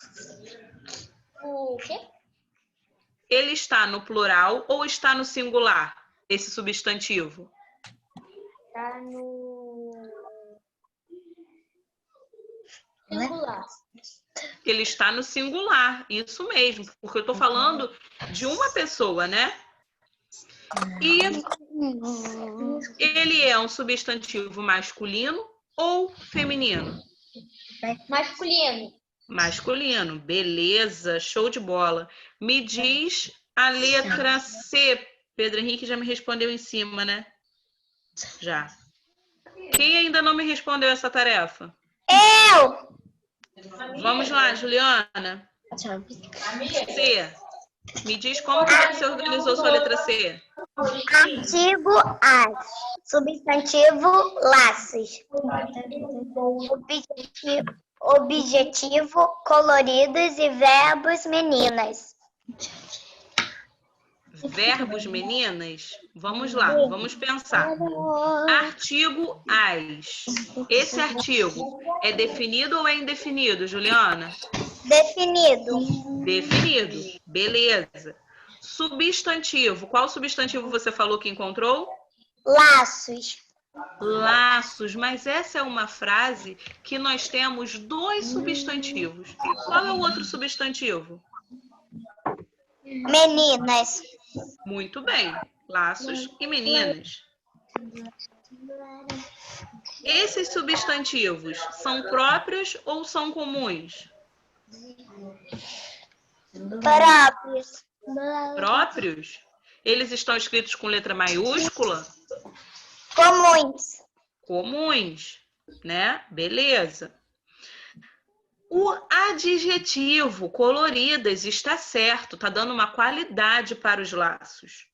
O quê? Ele está no plural ou está no singular, esse substantivo? Tá no singular. Ele está no singular, isso mesmo, porque eu estou falando de uma pessoa, né? E ele é um substantivo masculino ou feminino? Masculino. Masculino, beleza, show de bola. Me diz a letra C. Pedro Henrique já me respondeu em cima, né? Já. Quem ainda não me respondeu essa tarefa? Eu! Vamos lá, Juliana. C. Me diz como que você organizou sua letra C. Artigo as. Substantivo laços. Objetivo coloridos e verbos meninas. Verbos meninas? Vamos lá, vamos pensar. Artigo as. Esse artigo é definido ou é indefinido, Juliana? Definido. Definido. Beleza. Substantivo. Qual substantivo você falou que encontrou? Laços. Laços. Mas essa é uma frase que nós temos dois substantivos. Qual é o outro substantivo? Meninas. Muito bem. Laços e meninas. Esses substantivos são próprios ou são comuns? Próprios. Próprios? Eles estão escritos com letra maiúscula? Comuns. Comuns, né? Beleza. O adjetivo coloridas está certo, está dando uma qualidade para os laços.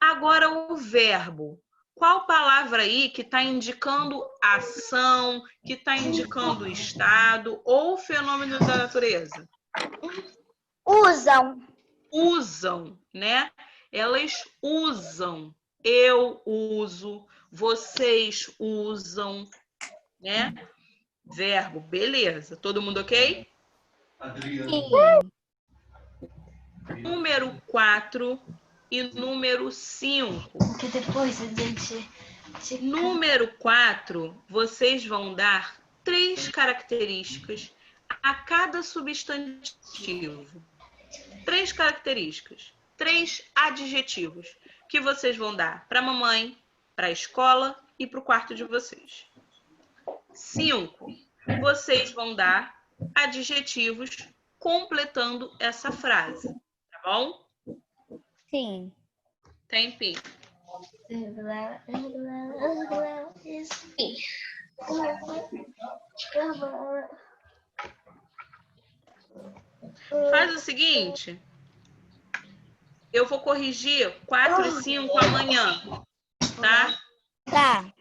Agora o verbo. Qual palavra aí que está indicando ação, que está indicando estado ou fenômeno da natureza? Usam. Usam, né? Elas usam. Eu uso, vocês usam, né? Verbo, beleza. Todo mundo ok? Sim. Número 4 e número 5. Porque depois a gente... Número 4, vocês vão dar 3 características a cada substantivo. 3 características, 3 adjetivos que vocês vão dar para a mamãe, para a escola e para o quarto de vocês. 5, vocês vão dar adjetivos completando essa frase, tá bom? Sim. Tempinho. Faz o seguinte, eu vou corrigir 4 e 5 amanhã, tá? Tá.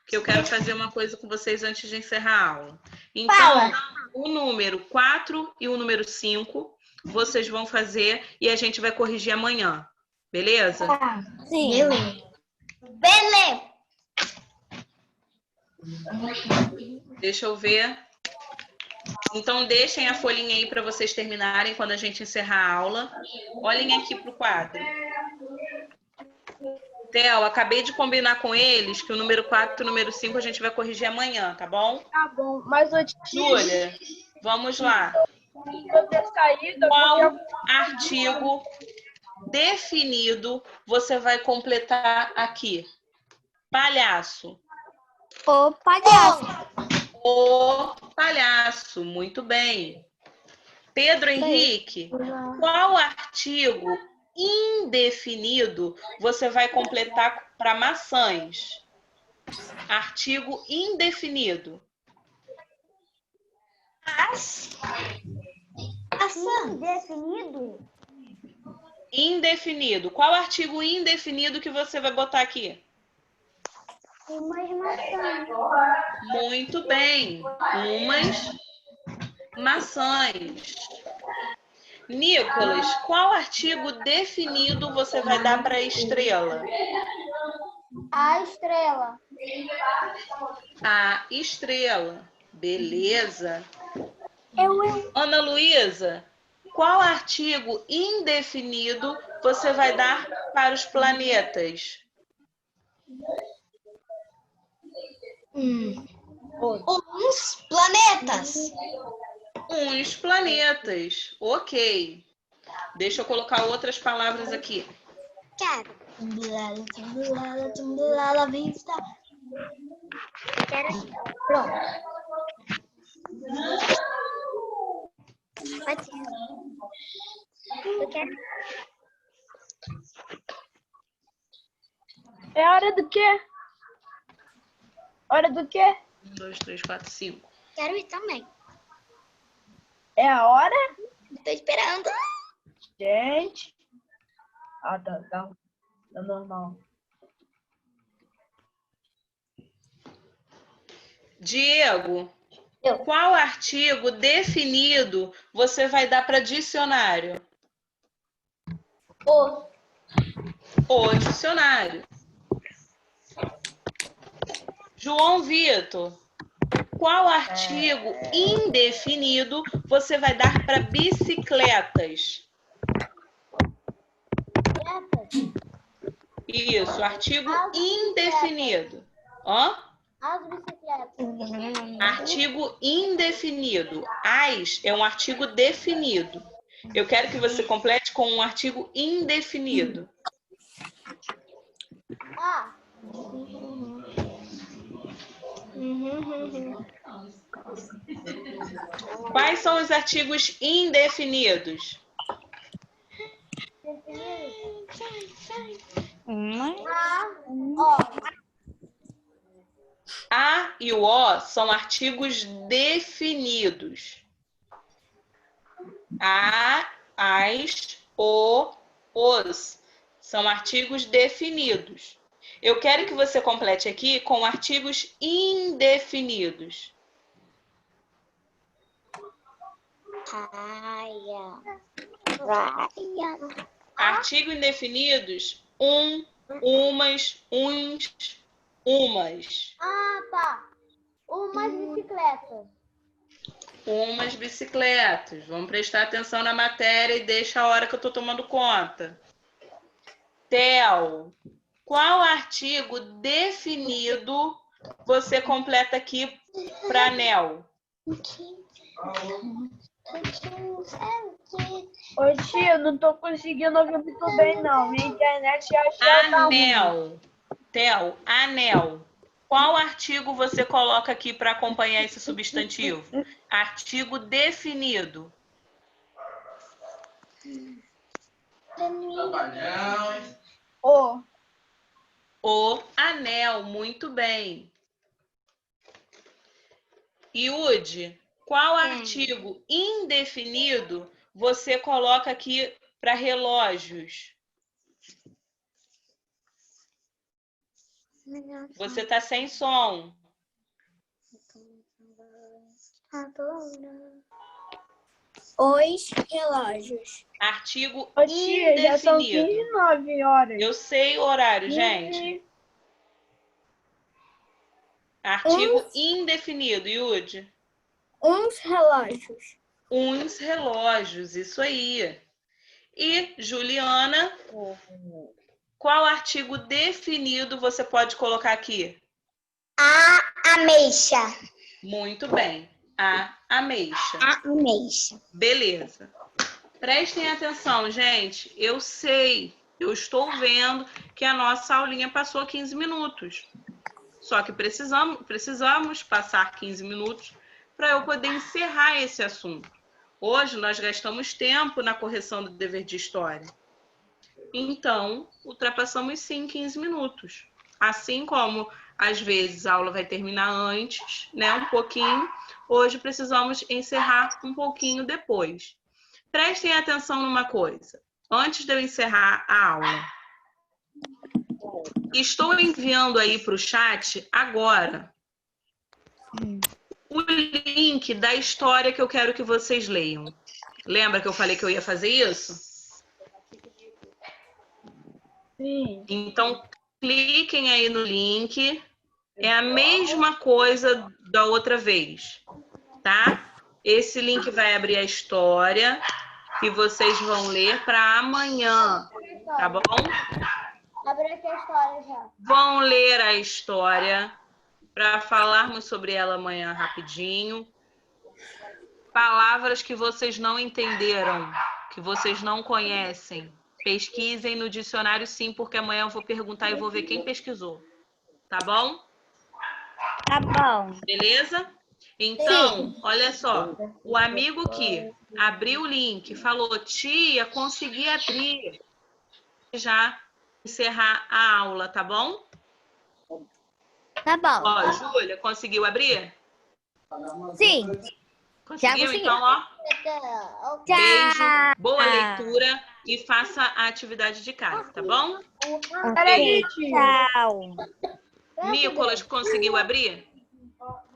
Que eu quero fazer uma coisa com vocês antes de encerrar a aula. Então, o número 4 e o número 5, vocês vão fazer e a gente vai corrigir amanhã. Beleza? Sim. Beleza. Deixa eu ver. Então, deixem a folhinha aí para vocês terminarem quando a gente encerrar a aula. Olhem aqui para o quadro. Theo, acabei de combinar com eles que o número 4 e o número 5 a gente vai corrigir amanhã, tá bom? Tá bom, mas eu Júlia, vamos lá. vou ter saído. Qual artigo definido você vai completar aqui? Palhaço. O palhaço. O palhaço, muito bem. Pedro Henrique, qual artigo indefinido você vai completar para maçãs? Artigo indefinido. Indefinido? Indefinido. Qual artigo indefinido que você vai botar aqui? Umas maçãs. Muito bem. Umas maçãs. Nicolas, qual artigo definido você vai dar para a estrela? A estrela. A estrela. Beleza. Ana Luísa, qual artigo indefinido você vai dar para os planetas? Uns planetas. Uns planetas. Ok. Deixa eu colocar outras palavras aqui. Quero. Vista. Quero. Pronto. Pode ser. Eu quero. É hora do quê? Hora do quê? 1, 2, 3, 4, 5. Quero ir também. É a hora? Tô esperando. Gente. Ah, tá normal. Diego, qual artigo definido você vai dar para dicionário? O dicionário. João Vitor, qual artigo indefinido você vai dar para bicicletas? Isso, artigo indefinido. Ó. As bicicletas. Artigo indefinido. As é um artigo definido. Eu quero que você complete com um artigo indefinido. Quais são os artigos indefinidos? A e o O são artigos definidos. A, as, o, os são artigos definidos. Eu quero que você complete aqui com artigos indefinidos. Artigos indefinidos: umas, uns, umas. Ah, tá. Umas bicicletas. Umas bicicletas. Vamos prestar atenção na matéria e deixa a hora que eu estou tomando conta. Theo, qual artigo definido você completa aqui para anel? Oi, tia, eu não tô conseguindo ouvir muito bem, não. Minha internet já tá ruim. Anel. Theo, anel. Qual artigo você coloca aqui para acompanhar esse substantivo? Artigo definido. O anel, muito bem. Yudi, qual artigo indefinido você coloca aqui para relógios? Você está sem som. Os relógios. Artigo Ô, tia, já são indefinido. 19 horas. Eu sei o horário, gente. Artigo indefinido, Yudi. Uns relógios. Uns relógios, isso aí. E Juliana, Qual artigo definido você pode colocar aqui? A ameixa. Muito bem. A ameixa. A ameixa. Beleza. Prestem atenção, gente. Eu sei, eu estou vendo que a nossa aulinha passou 15 minutos. Só que precisamos passar 15 minutos para eu poder encerrar esse assunto. Hoje nós gastamos tempo na correção do dever de história. Então, ultrapassamos sim 15 minutos. Assim como, às vezes, a aula vai terminar antes, né? Um pouquinho. Hoje precisamos encerrar um pouquinho depois. Prestem atenção numa coisa. Antes de eu encerrar a aula, estou enviando aí para o chat agora o link da história que eu quero que vocês leiam. Lembra que eu falei que eu ia fazer isso? Sim. Então, cliquem aí no link. É a mesma coisa da outra vez, tá? Esse link vai abrir a história que vocês vão ler para amanhã, tá bom? Abre aqui a história já. Vão ler a história para falarmos sobre ela amanhã rapidinho. Palavras que vocês não entenderam, que vocês não conhecem, pesquisem no dicionário sim, porque amanhã eu vou perguntar e vou ver quem pesquisou. Tá bom? Tá bom. Beleza? Então, olha só. O amigo que abriu o link falou, tia, consegui abrir. Já encerrar a aula, tá bom? Tá bom. Ó, Júlia, conseguiu abrir? Sim. Conseguiu? consegui. Então, ó. Tchau. Beijo, boa leitura e faça a atividade de casa, tá bom? Peraí, tia. Tchau. Nicolas, conseguiu abrir?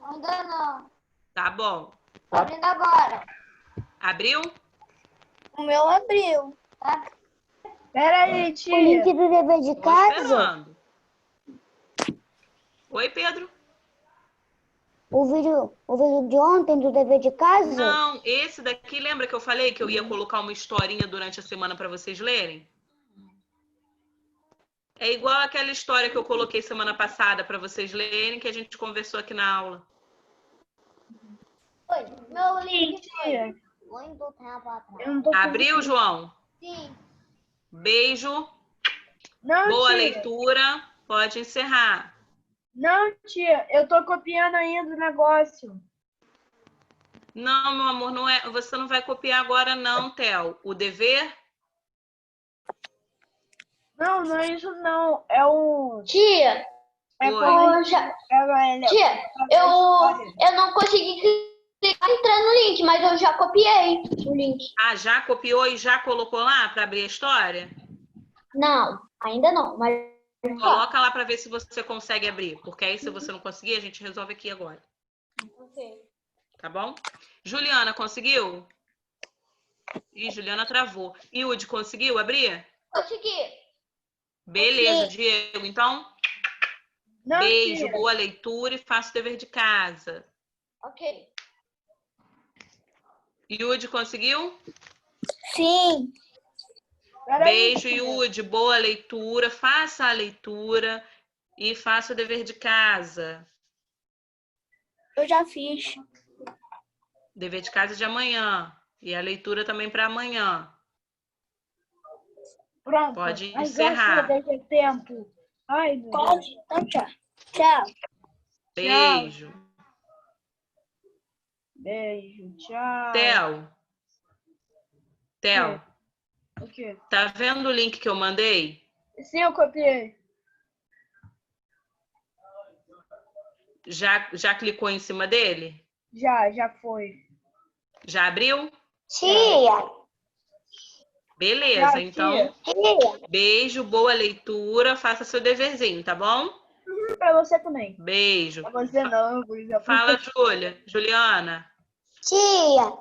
Ainda não. Tá bom. Abrindo agora. Abriu? O meu abriu. Peraí, O tia. link do dever de Tô casa? esperando. Oi, Pedro? O vídeo de ontem do dever de casa? Não, esse daqui, lembra que eu falei que eu ia colocar uma historinha durante a semana para vocês lerem? É igual aquela história que eu coloquei semana passada para vocês lerem, que a gente conversou aqui na aula. Oi, meu Sim, link. tia. Muito tempo atrás. Eu não tô Abriu, João? Sim. Beijo, Não, boa tia. leitura, pode encerrar. Não, tia. Eu tô copiando ainda o negócio. Não, meu amor, não é, você não vai copiar agora não, Theo. O dever? Não, não é isso não. É o... Tia, É Oi. quando... já- É, tia, eu não consegui clicar entrar no link, mas eu já copiei o link. Ah, já copiou e já colocou lá para abrir a história? Não, ainda não, mas Coloca lá para ver se você consegue abrir, porque aí se você não conseguir, a gente resolve aqui agora. Tá bom? Juliana, conseguiu? Ih, Juliana travou. Yudi, conseguiu abrir? consegui. Beleza, Diego. Então, Não, beijo, tia. boa leitura e faça o dever de casa. Ok. Yudi, conseguiu? Sim. Peraí, Beijo, tia. Yudi, boa leitura, faça a leitura e faça o dever de casa. Eu já fiz. Dever de casa de amanhã. E a leitura também para amanhã. Pronto. Pode Ai, encerrar. graças a Deus, é tempo. Ai, meu Deus. Pode? Então, tchau. Tchau. Beijo. Beijo, tchau. Theo, O quê? tá vendo o link que eu mandei? Sim, eu copiei. Já clicou em cima dele? Já foi. Já abriu? Tia, Beleza, Já, então, tia. beijo, boa leitura, faça seu deverzinho, tá bom? Pra você também. Beijo. Pra você não, por exemplo. Fala, Juliana. Tia,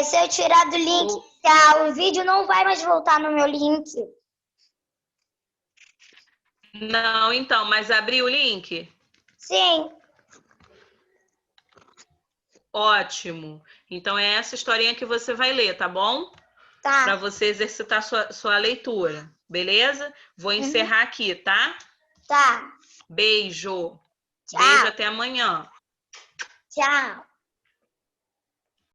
se eu tirar do link, o vídeo não vai mais voltar no meu link. Não, então, mas abriu o link? Sim. Ótimo. Então, é essa historinha que você vai ler, tá bom? Para Tá. você exercitar sua leitura. Beleza? Vou encerrar aqui, tá? Tá. Beijo. Tchau. Beijo, até amanhã. Tchau.